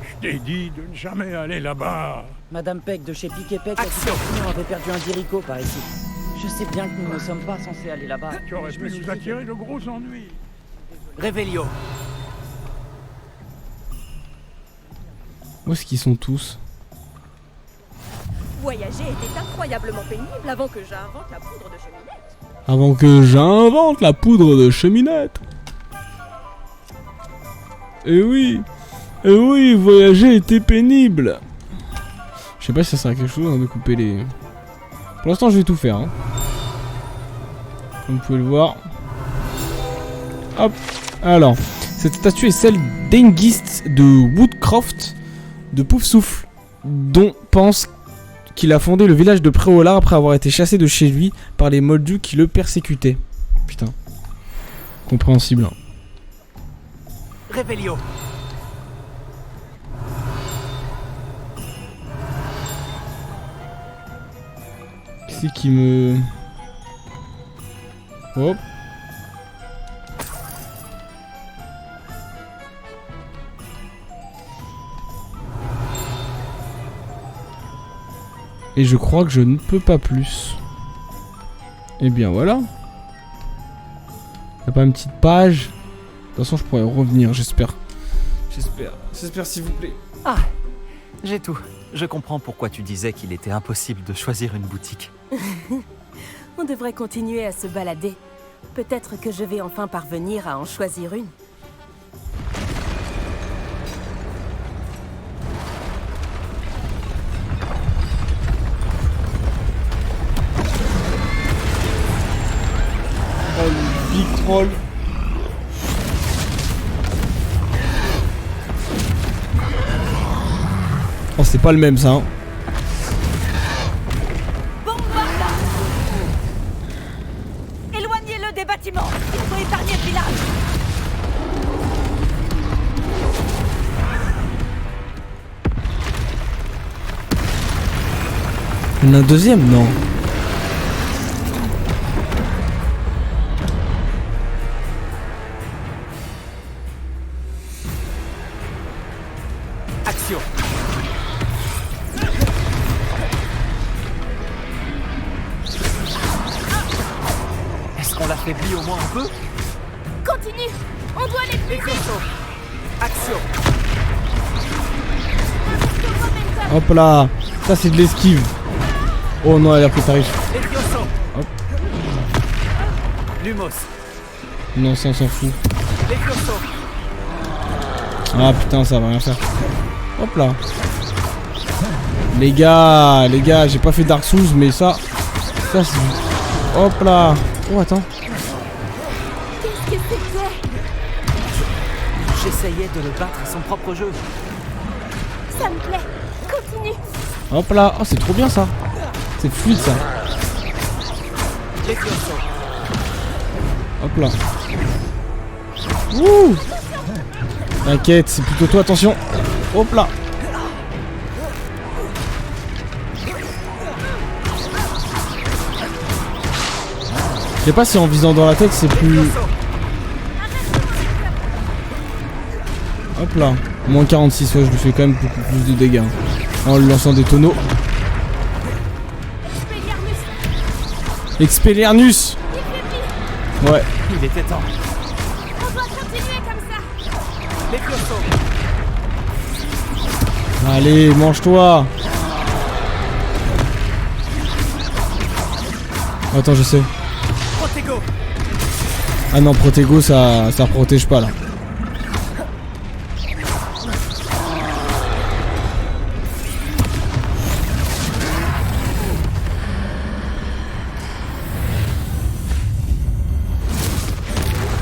Je t'ai dit de ne jamais aller là-bas. Madame Peck de chez Piquet Peck a dit Action. que nous avait perdu un Dirico par ici. Je sais bien que nous ne sommes pas censés aller là-bas. Tu aurais Je pu me suis nous dit attirer de gros ennuis. Revelio. Où est-ce qu'ils sont tous? Voyager était incroyablement pénible avant que j'invente la poudre de cheminette. Avant que j'invente la poudre de cheminette. Eh oui, voyager était pénible. Je sais pas si ça sert à quelque chose hein, de couper les... Pour l'instant, je vais tout faire. Hein. Comme vous pouvez le voir. Hop. Alors, cette statue est celle d'Engist de Woodcroft de Poufsouffle, dont pense qu'il a fondé le village de Préolard après avoir été chassé de chez lui par les Moldus qui le persécutaient. Putain. Compréhensible. Hein. Revelio. Qui c'est qui me... Hop. Et je crois que je ne peux pas plus. Et bien voilà. Y'a pas une petite page. De toute façon je pourrais revenir, j'espère. J'espère s'il vous plaît. Ah, j'ai tout. Je comprends pourquoi tu disais qu'il était impossible de choisir une boutique. On devrait continuer à se balader. Peut-être que je vais enfin parvenir à en choisir une. Oh le big troll. Oh c'est pas le même ça hein. Éloignez-le des bâtiments. Il faut épargner le village. Il y en a un deuxième non. Action. Est-ce qu'on l'affaiblit au moins un peu? Continue. On doit les Levioso. Action. Hop là. Ça c'est de l'esquive. Oh non elle a pris tarif. Levioso. Hop. Lumos. Non ça on s'en fout. Levioso. Ah putain ça va rien faire. Hop là. Les gars, j'ai pas fait Dark Souls mais ça c'est... Hop là. Oh attends. Qu'est-ce que c'était? J'essayais de le battre à son propre jeu. Ça me plaît. Continue. Hop là. Oh c'est trop bien ça. C'est fluide ça. Levioso. Hop là. Ouh. T'inquiète, c'est plutôt toi, attention. Hop là. Je sais pas si en visant dans la tête c'est plus... Hop là. Moins 46, ouais, je lui fais quand même beaucoup plus de dégâts. Hein. En lui lançant des tonneaux. Expelliarmus. Ouais. Il était temps. On doit continuer comme ça. Levioso. Allez, mange-toi. Attends, je sais. Protego. Ah non, Protego, ça protège pas là.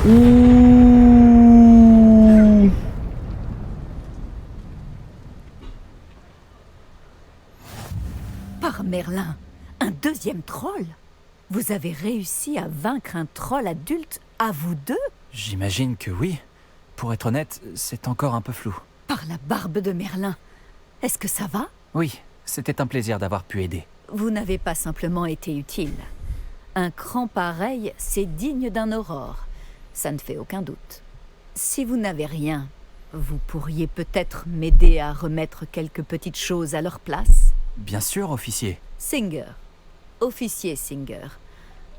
Ouh. Par Merlin, un deuxième troll? Vous avez réussi à vaincre un troll adulte à vous deux? J'imagine que oui. Pour être honnête, c'est encore un peu flou. Par la barbe de Merlin, Est-ce que ça va? Oui, c'était un plaisir d'avoir pu aider. Vous n'avez pas simplement été utile. Un cran pareil, c'est digne d'un aurore. Ça ne fait aucun doute. Si vous n'avez rien, vous pourriez peut-être m'aider à remettre quelques petites choses à leur place? Bien sûr, officier. Singer. Officier Singer.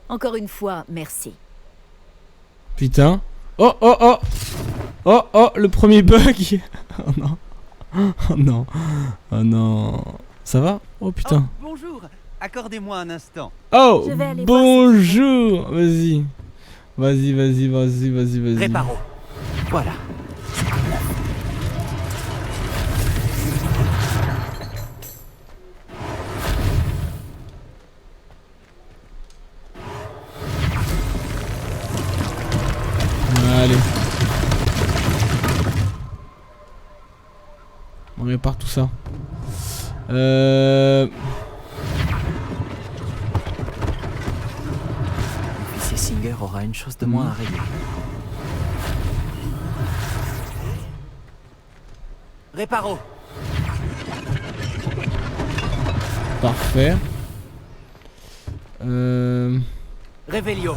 Encore une fois, merci. Putain. Oh, oh, oh. Oh, oh, le premier bug. Oh non. Oh non. Oh non. Ça va? Oh putain. Oh, bonjour. Accordez-moi un instant. Oh, bonjour. Vas-y. Vas-y. Réparo. Voilà. Allez. On répare tout ça. L'officier Singer aura une chose de moins à régler. Réparo. Parfait. Révélio.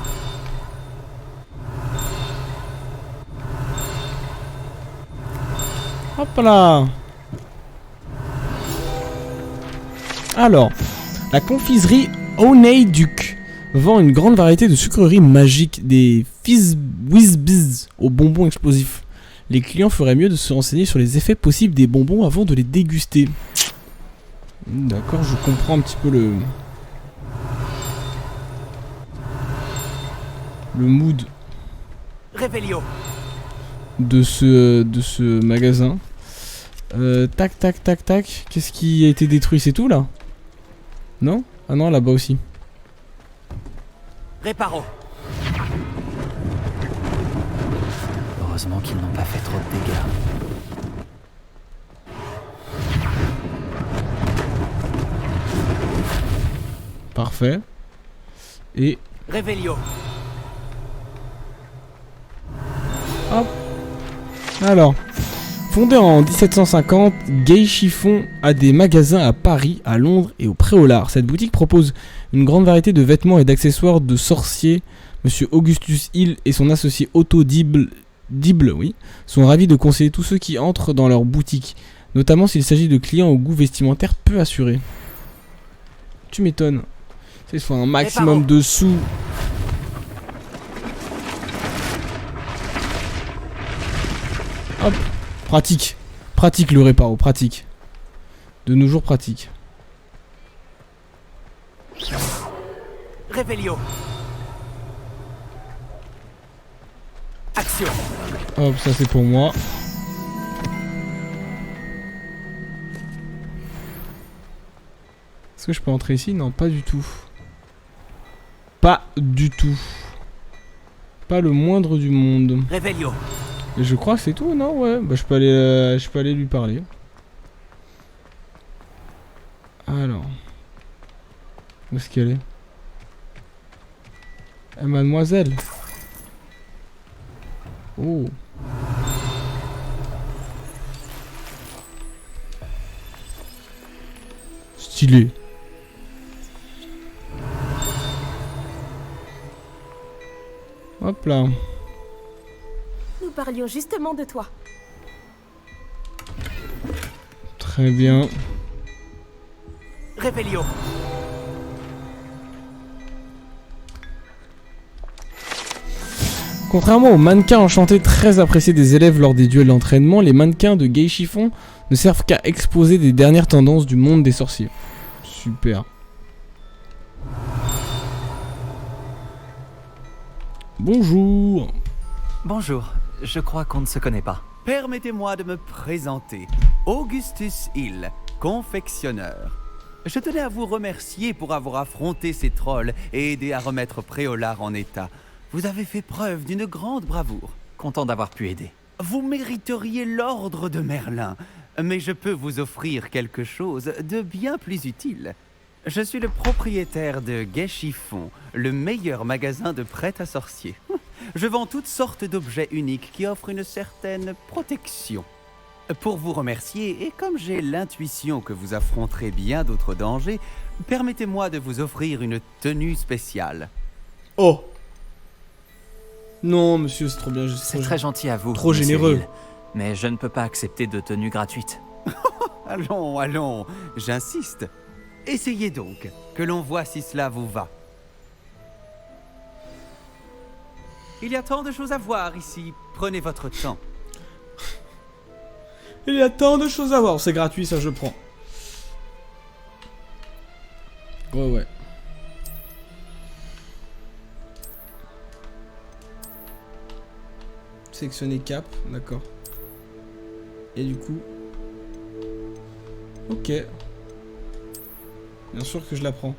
Hop là. Alors, la confiserie Oney Duke vend une grande variété de sucreries magiques, des fizz whiz aux bonbons explosifs. Les clients feraient mieux de se renseigner sur les effets possibles des bonbons avant de les déguster. D'accord, je comprends un petit peu le mood Révélio. de ce magasin. Tac. Qu'est-ce qui a été détruit? C'est tout là? Non? Ah non, là-bas aussi. Réparo. Heureusement qu'ils n'ont pas fait trop de dégâts. Parfait. Et... Révélio. Hop. Alors... Fondé en 1750, Gay Chiffon a des magasins à Paris, à Londres et au Pré-au-Lard. Cette boutique propose une grande variété de vêtements et d'accessoires de sorciers. Monsieur Augustus Hill et son associé Otto Dibble, sont ravis de conseiller tous ceux qui entrent dans leur boutique, notamment s'il s'agit de clients au goût vestimentaire peu assuré. Tu m'étonnes. Il faut un maximum de sous. Hop. Pratique le réparo, pratique. De nos jours, pratique. Révélio. Action. Hop, ça c'est pour moi. Est-ce que je peux entrer ici? Non, pas du tout. Pas du tout. Pas le moindre du monde. Révélio. Et je crois que c'est tout, non? Ouais, bah je peux aller lui parler. Alors. Où est-ce qu'elle est? Mademoiselle. Oh. Stylé. Hop là. Nous parlions justement de toi. Très bien. Révélio. Contrairement aux mannequins enchantés très appréciés des élèves lors des duels d'entraînement, les mannequins de Gay Chiffon ne servent qu'à exposer des dernières tendances du monde des sorciers. Super. Bonjour. Bonjour, je crois qu'on ne se connaît pas. Permettez-moi de me présenter. Augustus Hill, confectionneur. Je tenais à vous remercier pour avoir affronté ces trolls et aidé à remettre Pré-au-Lard en état. Vous avez fait preuve d'une grande bravoure. Content d'avoir pu aider. Vous mériteriez l'ordre de Merlin, mais je peux vous offrir quelque chose de bien plus utile. Je suis le propriétaire de Gay Chiffon, le meilleur magasin de prêt-à-sorcier. Je vends toutes sortes d'objets uniques qui offrent une certaine protection. Pour vous remercier, et comme j'ai l'intuition que vous affronterez bien d'autres dangers, permettez-moi de vous offrir une tenue spéciale. Oh! Non, monsieur, c'est trop bien. C'est très gentil à vous. Trop monsieur généreux. Hill, mais je ne peux pas accepter de tenue gratuite. Allons, allons, j'insiste. Essayez donc, que l'on voit si cela vous va. Il y a tant de choses à voir ici, prenez votre temps. Il y a tant de choses à voir. C'est gratuit, ça je prends. Ouais. Sélectionner cap, d'accord. Et du coup... Ok. Bien sûr que je la prends.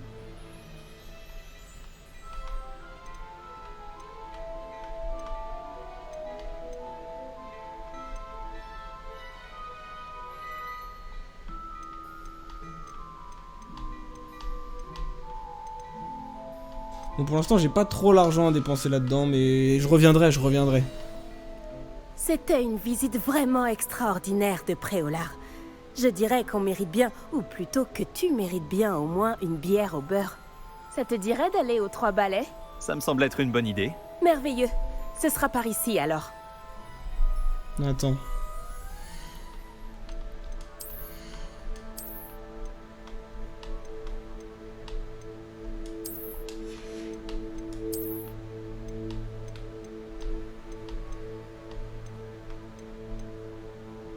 Bon, pour l'instant, j'ai pas trop l'argent à dépenser là-dedans, mais je reviendrai. C'était une visite vraiment extraordinaire de Préolard. Je dirais qu'on mérite bien, ou plutôt que tu mérites bien au moins une bière au beurre. Ça te dirait d'aller aux 3 balais? Ça me semble être une bonne idée. Merveilleux. Ce sera par ici alors. Attends.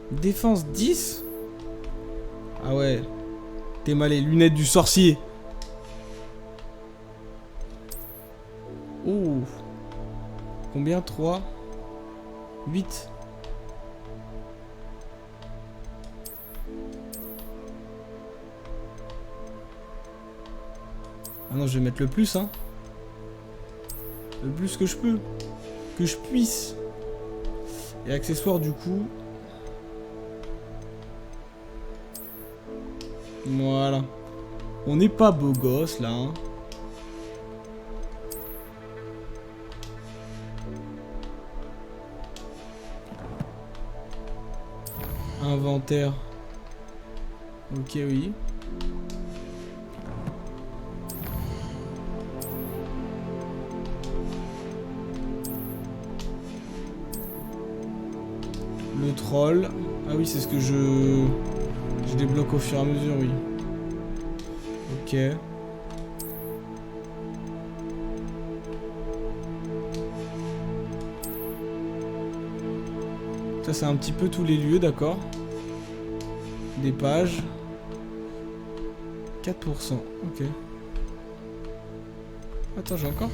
Défense 10? Ah ouais. T'es mal les lunettes du sorcier. Ouh. Combien? 3 8. Ah non, je vais mettre le plus, hein. Le plus que je peux. Que je puisse. Et accessoires, du coup. Voilà. On n'est pas beau gosse, là, hein. Inventaire. Ok, oui. Le troll. Ah oui, c'est ce que je débloque au fur et à mesure, oui. Ok. Ça, c'est un petit peu tous les lieux, d'accord. Des pages. 4%, ok. Attends, j'ai encore.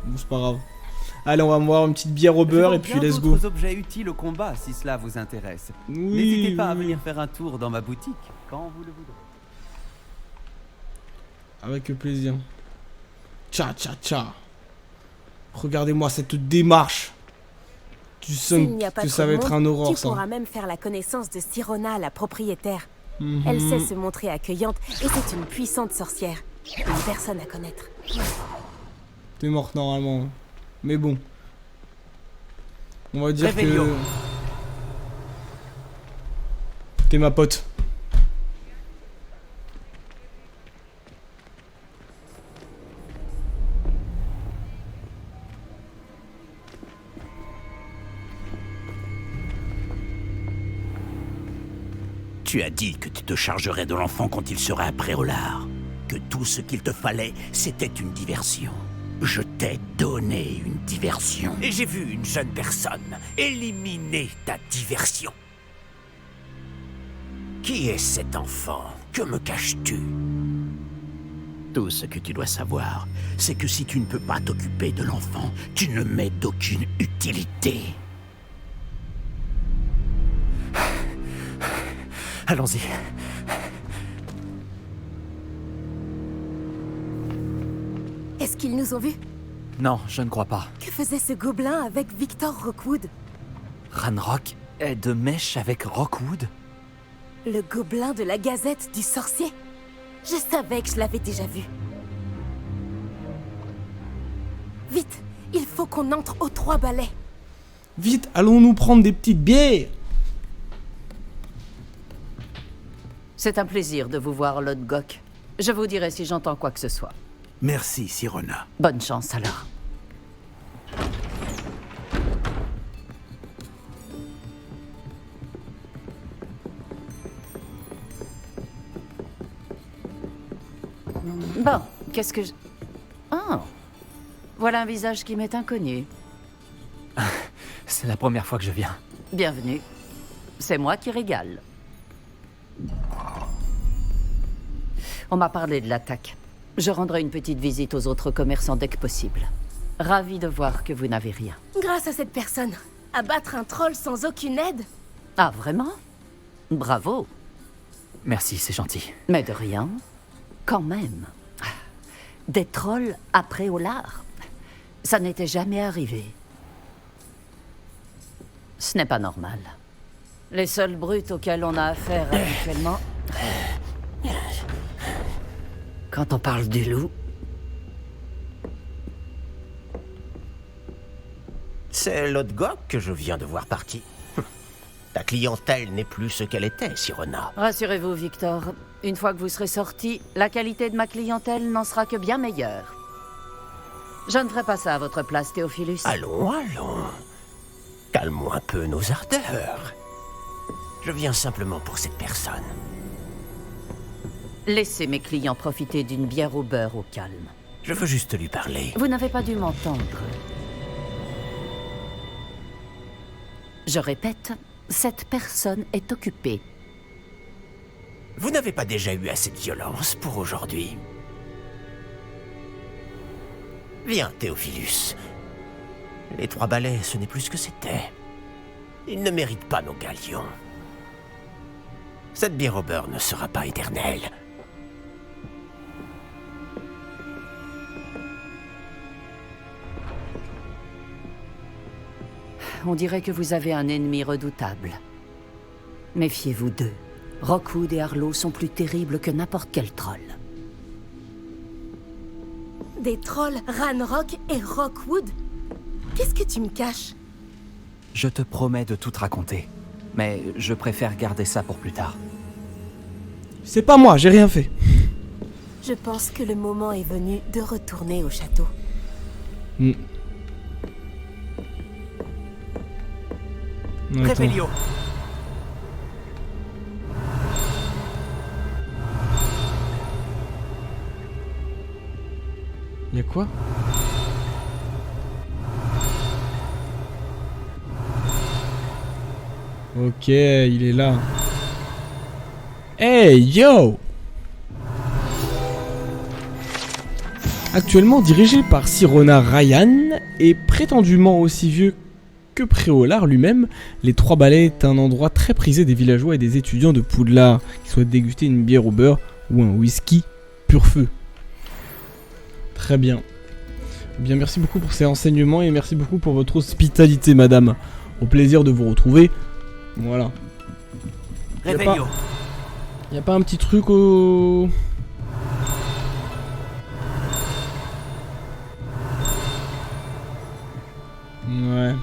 Bon, c'est pas grave. Allez, on va me voir une petite bière au beurre et puis let's go. D'autres objets utiles au combat si cela vous intéresse. Oui, N'hésitez pas à oui. venir faire un tour dans ma boutique quand vous le voudrez. Avec plaisir. Tcha. Regardez-moi cette démarche. Tu sens S'il n'y a pas que trop ça va de être monde, un aurore, tu ça. pourras même faire la connaissance de Sirona, la propriétaire. Mhm. Elle sait se montrer accueillante et c'est une puissante sorcière. Une personne à connaître. T'es morte normalement. Mais bon. On va dire Réveillon. que... T'es ma pote. Tu as dit que tu te chargerais de l'enfant quand il serait à Préolard. Que tout ce qu'il te fallait, c'était une diversion. Je t'ai donné une diversion. Et j'ai vu une jeune personne éliminer ta diversion. Qui est cet enfant? Que me caches-tu? Tout ce que tu dois savoir, c'est que si tu ne peux pas t'occuper de l'enfant, tu ne m'es d'aucune utilité. Allons-y. Est-ce qu'ils nous ont vus? Non, je ne crois pas. Que faisait ce gobelin avec Victor Rockwood? Ranrock est de mèche avec Rockwood? Le gobelin de la Gazette du sorcier? Je savais que je l'avais déjà vu. Vite, Il faut qu'on entre aux 3 balais. Vite, allons-nous prendre des petites bières. C'est un plaisir de vous voir, Lord Gok. Je vous dirai si j'entends quoi que ce soit. Merci, Sirona. Bonne chance alors. Bon, qu'est-ce que je... Oh, voilà un visage qui m'est inconnu. C'est la première fois que je viens. Bienvenue. C'est moi qui régale. On m'a parlé de l'attaque. Je rendrai une petite visite aux autres commerçants dès que possible. Ravi de voir que vous n'avez rien. Grâce à cette personne, abattre un troll sans aucune aide? Ah, vraiment? Bravo. Merci, c'est gentil. Mais de rien. Quand même. Des trolls après Olar. Ça n'était jamais arrivé. Ce n'est pas normal. Les seuls brutes auxquels on a affaire habituellement... Quand on parle du loup... C'est Lord Gok que je viens de voir partir. Ta clientèle n'est plus ce qu'elle était, Sirona. Rassurez-vous, Victor. Une fois que vous serez sorti, la qualité de ma clientèle n'en sera que bien meilleure. Je ne ferai pas ça à votre place, Théophilus. Allons, allons. Calmons un peu nos ardeurs. Je viens simplement pour cette personne. Laissez mes clients profiter d'une bière au beurre au calme. Je veux juste lui parler. Vous n'avez pas dû m'entendre. Je répète, cette personne est occupée. Vous n'avez pas déjà eu assez de violence pour aujourd'hui? Viens, Théophilus. Les 3 balais, ce n'est plus ce que c'était. Ils ne méritent pas nos galions. Cette bière au beurre ne sera pas éternelle. On dirait que vous avez un ennemi redoutable. Méfiez-vous d'eux. Rockwood et Harlow sont plus terribles que n'importe quel troll. Des trolls Ranrock et Rockwood? Qu'est-ce que tu me caches? Je te promets de tout te raconter. Mais je préfère garder ça pour plus tard. C'est pas moi, j'ai rien fait. Je pense que le moment est venu de retourner au château. Rébellion. Y'a quoi? Ok, il est là. Hey, yo! Actuellement dirigé par Sirona Ryan et prétendument aussi vieux que Préolard lui-même, les 3 balais est un endroit très prisé des villageois et des étudiants de Poudlard qui souhaitent déguster une bière au beurre ou un whisky pur feu. Très bien. Bien, merci beaucoup pour ces renseignements et merci beaucoup pour votre hospitalité, madame. Au plaisir de vous retrouver. Voilà. Réveillon. Y a pas un petit truc au... Ouais.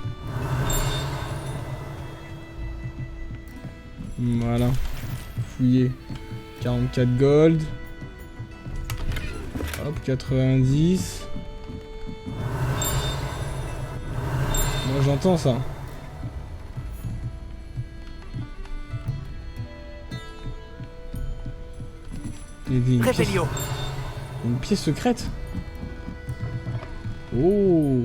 Voilà. Fouiller. 44 gold. Hop, 90. Moi j'entends ça. Rébellion. Une pièce secrète. Oh.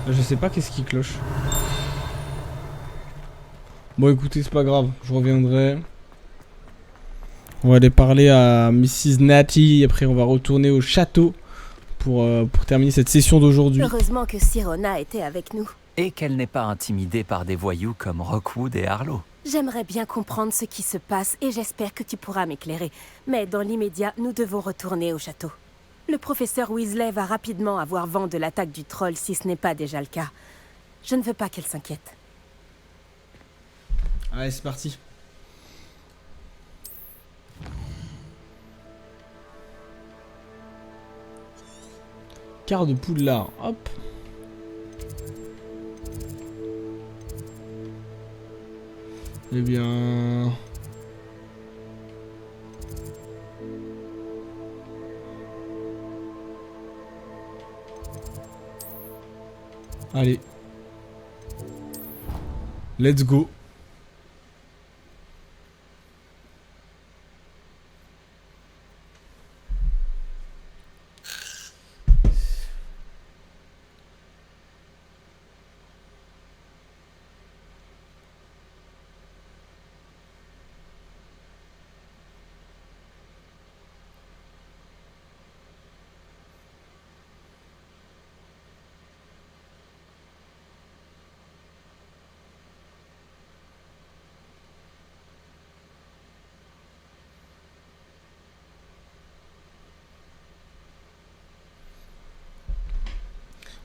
Je sais pas qu'est-ce qui cloche. Bon écoutez, c'est pas grave, je reviendrai. On va aller parler à Mrs. Natty, après on va retourner au château pour terminer cette session d'aujourd'hui. Heureusement que Sirona était avec nous. Et qu'elle n'est pas intimidée par des voyous comme Rockwood et Harlow. J'aimerais bien comprendre ce qui se passe et j'espère que tu pourras m'éclairer. Mais dans l'immédiat, nous devons retourner au château. Le professeur Weasley va rapidement avoir vent de l'attaque du troll si ce n'est pas déjà le cas. Je ne veux pas qu'elle s'inquiète. Allez, c'est parti. Quart de Poudlard, hop. Eh bien... Allez. Let's go.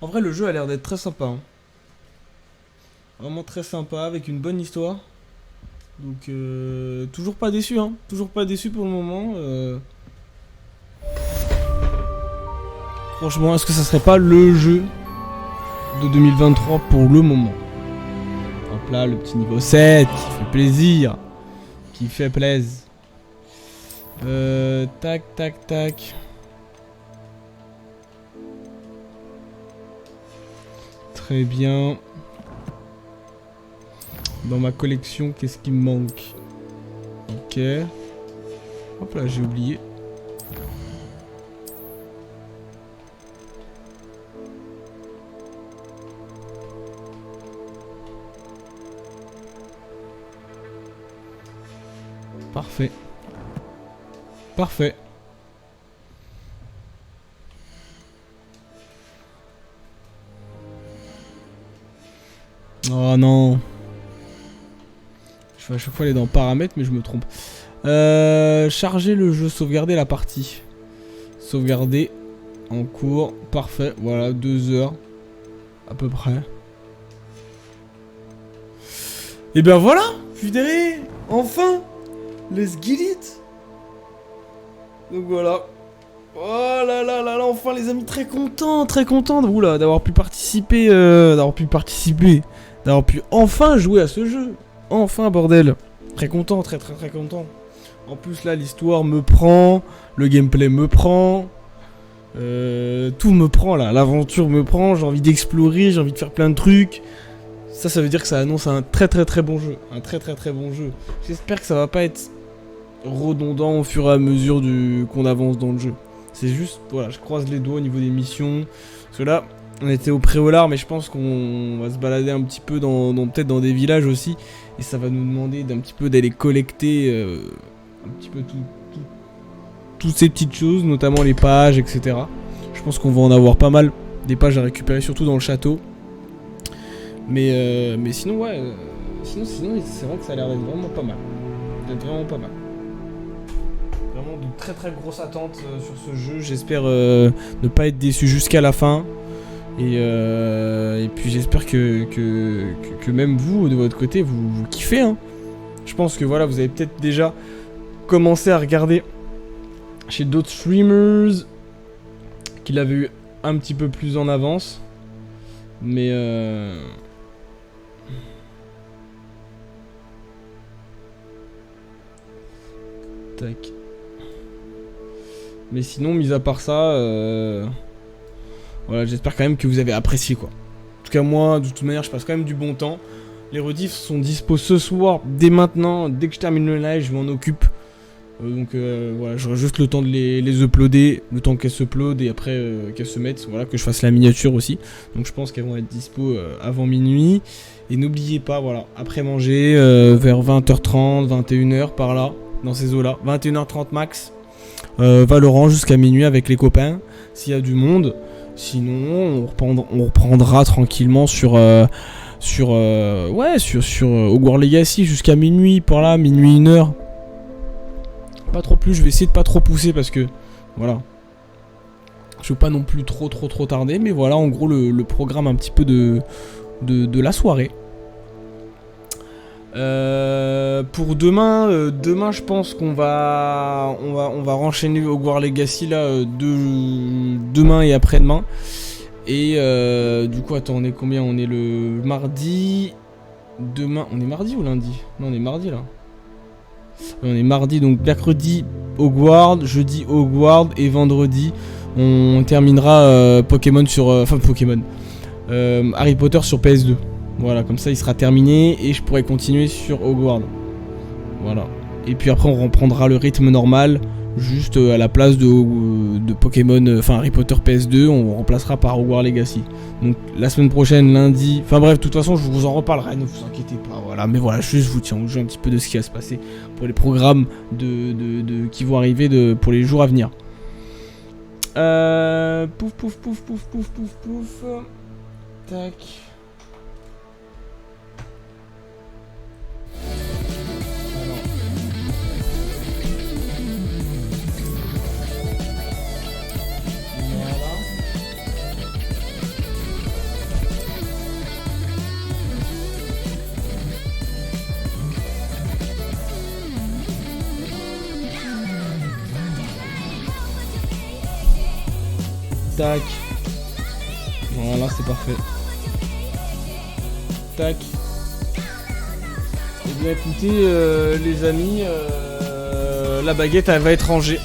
En vrai, le jeu a l'air d'être très sympa. Hein. Vraiment très sympa, avec une bonne histoire. Donc, toujours pas déçu, hein. Toujours pas déçu pour le moment. Franchement, est-ce que ça serait pas le jeu de 2023 pour le moment? Hop là, le petit niveau 7, qui fait plaisir. Qui fait plaisir. Tac, tac, tac. Très bien. Dans ma collection, qu'est-ce qui me manque? Ok. Hop là, j'ai oublié. Parfait. Parfait. Oh non. Je vais à chaque fois aller dans paramètres mais je me trompe. Charger le jeu, sauvegarder la partie. Sauvegarder en cours. Parfait, voilà, 2 heures. À peu près. Et ben voilà, Fudéré, enfin. Let's get it. Donc voilà. Oh là là là là, enfin les amis, très content oula, d'avoir pu participer, d'avoir pu enfin jouer à ce jeu. Enfin, bordel. Très content, très content. En plus là, l'histoire me prend, le gameplay me prend, tout me prend là, l'aventure me prend, j'ai envie d'explorer, j'ai envie de faire plein de trucs. Ça veut dire que ça annonce un très bon jeu, un très bon jeu. J'espère que ça va pas être redondant au fur et à mesure qu'on avance dans le jeu. C'est juste, voilà, je croise les doigts au niveau des missions. Parce que là, on était au Préolard, mais je pense qu'on va se balader un petit peu peut-être dans des villages aussi. Et ça va nous demander d'un petit peu d'aller collecter un petit peu toutes ces petites choses, notamment les pages, etc. Je pense qu'on va en avoir pas mal, des pages à récupérer, surtout dans le château. Mais sinon, ouais, sinon c'est vrai que ça a l'air d'être vraiment pas mal. Vraiment de très grosses attentes sur ce jeu. J'espère ne pas être déçu jusqu'à la fin. Et puis j'espère que même vous, de votre côté, vous kiffez. Hein. Je pense que voilà, vous avez peut-être déjà commencé à regarder chez d'autres streamers qui l'avaient eu un petit peu plus en avance. Mais tac. Mais sinon, mis à part ça, voilà, j'espère quand même que vous avez apprécié quoi. En tout cas, moi, de toute manière, je passe quand même du bon temps. Les rediffs sont dispo ce soir, dès maintenant, dès que je termine le live, je m'en occupe. Donc voilà, j'aurai juste le temps de les uploader, le temps qu'elles s'uploadent et après qu'elles se mettent, voilà, que je fasse la miniature aussi. Donc je pense qu'elles vont être dispo avant minuit. Et n'oubliez pas, voilà, après manger, vers 20h30, 21h par là, dans ces eaux-là, 21h30 max. Valorant jusqu'à minuit avec les copains, s'il y a du monde. Sinon, on reprendra tranquillement sur Hogwarts Legacy jusqu'à minuit, par là, minuit 1h. Pas trop plus, je vais essayer de pas trop pousser parce que, voilà. je veux pas non plus trop tarder, mais voilà en gros le programme un petit peu de la soirée. Pour demain, je pense qu'on va renchaîner Hogwarts Legacy là demain et après-demain. Et du coup, attends, on est combien? On est le mardi. Demain, on est mardi ou lundi? Non, on est mardi là. On est mardi, donc mercredi Hogwarts, jeudi Hogwarts et vendredi on terminera Pokémon sur... Harry Potter sur PS2. Voilà, comme ça il sera terminé et je pourrai continuer sur Hogwarts. Voilà. Et puis après on reprendra le rythme normal, juste à la place de Pokémon, Harry Potter PS2, on remplacera par Hogwarts Legacy. Donc la semaine prochaine, lundi, bref, de toute façon je vous en reparlerai, ne vous inquiétez pas, voilà. Mais voilà, je vous tiens au jeu un petit peu de ce qui va se passer pour les programmes qui vont arriver pour les jours à venir. Pouf. Tac. Tac. Voilà, c'est parfait. Tac. Et bien écoutez, les amis, la baguette elle va être rangée.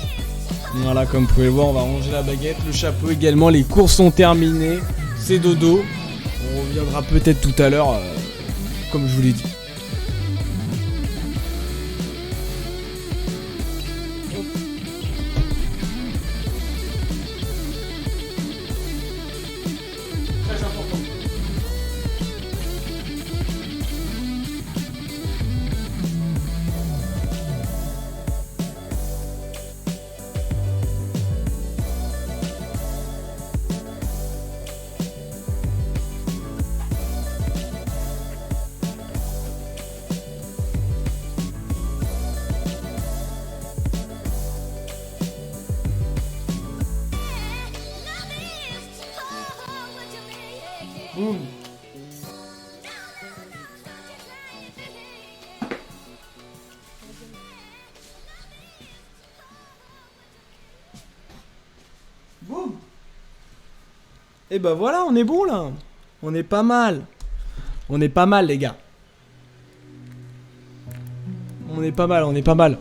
Voilà, comme vous pouvez le voir, on va ranger la baguette, le chapeau également, les cours sont terminés, c'est dodo. On reviendra peut-être tout à l'heure, comme je vous l'ai dit. Boum. Boum. Et bah voilà, on est bon là. On est pas mal. On est pas mal les gars. On est pas mal.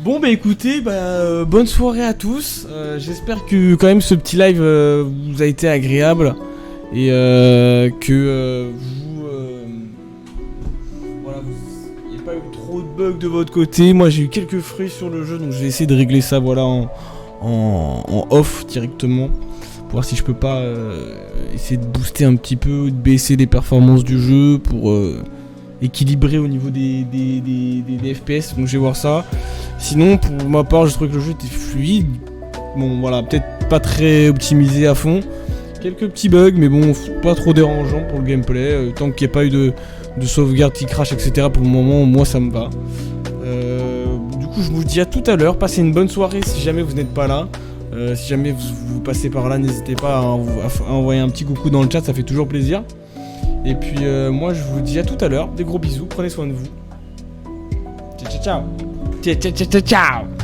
Bon bah écoutez, bonne soirée à tous. J'espère que quand même ce petit live vous a été agréable. Et que voilà, il n'y a pas eu trop de bugs de votre côté. Moi j'ai eu quelques fruits sur le jeu, donc je vais essayer de régler ça voilà en off directement pour voir si je peux pas essayer de booster un petit peu, de baisser les performances du jeu pour équilibrer au niveau des FPS. Donc je vais voir ça. Sinon pour ma part je trouve que le jeu était fluide. Bon voilà, peut-être pas très optimisé à fond. Quelques petits bugs, mais bon, pas trop dérangeant pour le gameplay. Tant qu'il n'y a pas eu de sauvegarde qui crash, etc. Pour le moment, moi ça me va. Du coup, je vous dis à tout à l'heure. Passez une bonne soirée si jamais vous n'êtes pas là. Si jamais vous passez par là, n'hésitez pas à envoyer un petit coucou dans le chat, ça fait toujours plaisir. Et puis, moi je vous dis à tout à l'heure. Des gros bisous, prenez soin de vous. Ciao, ciao, ciao. Ciao, ciao, ciao, ciao.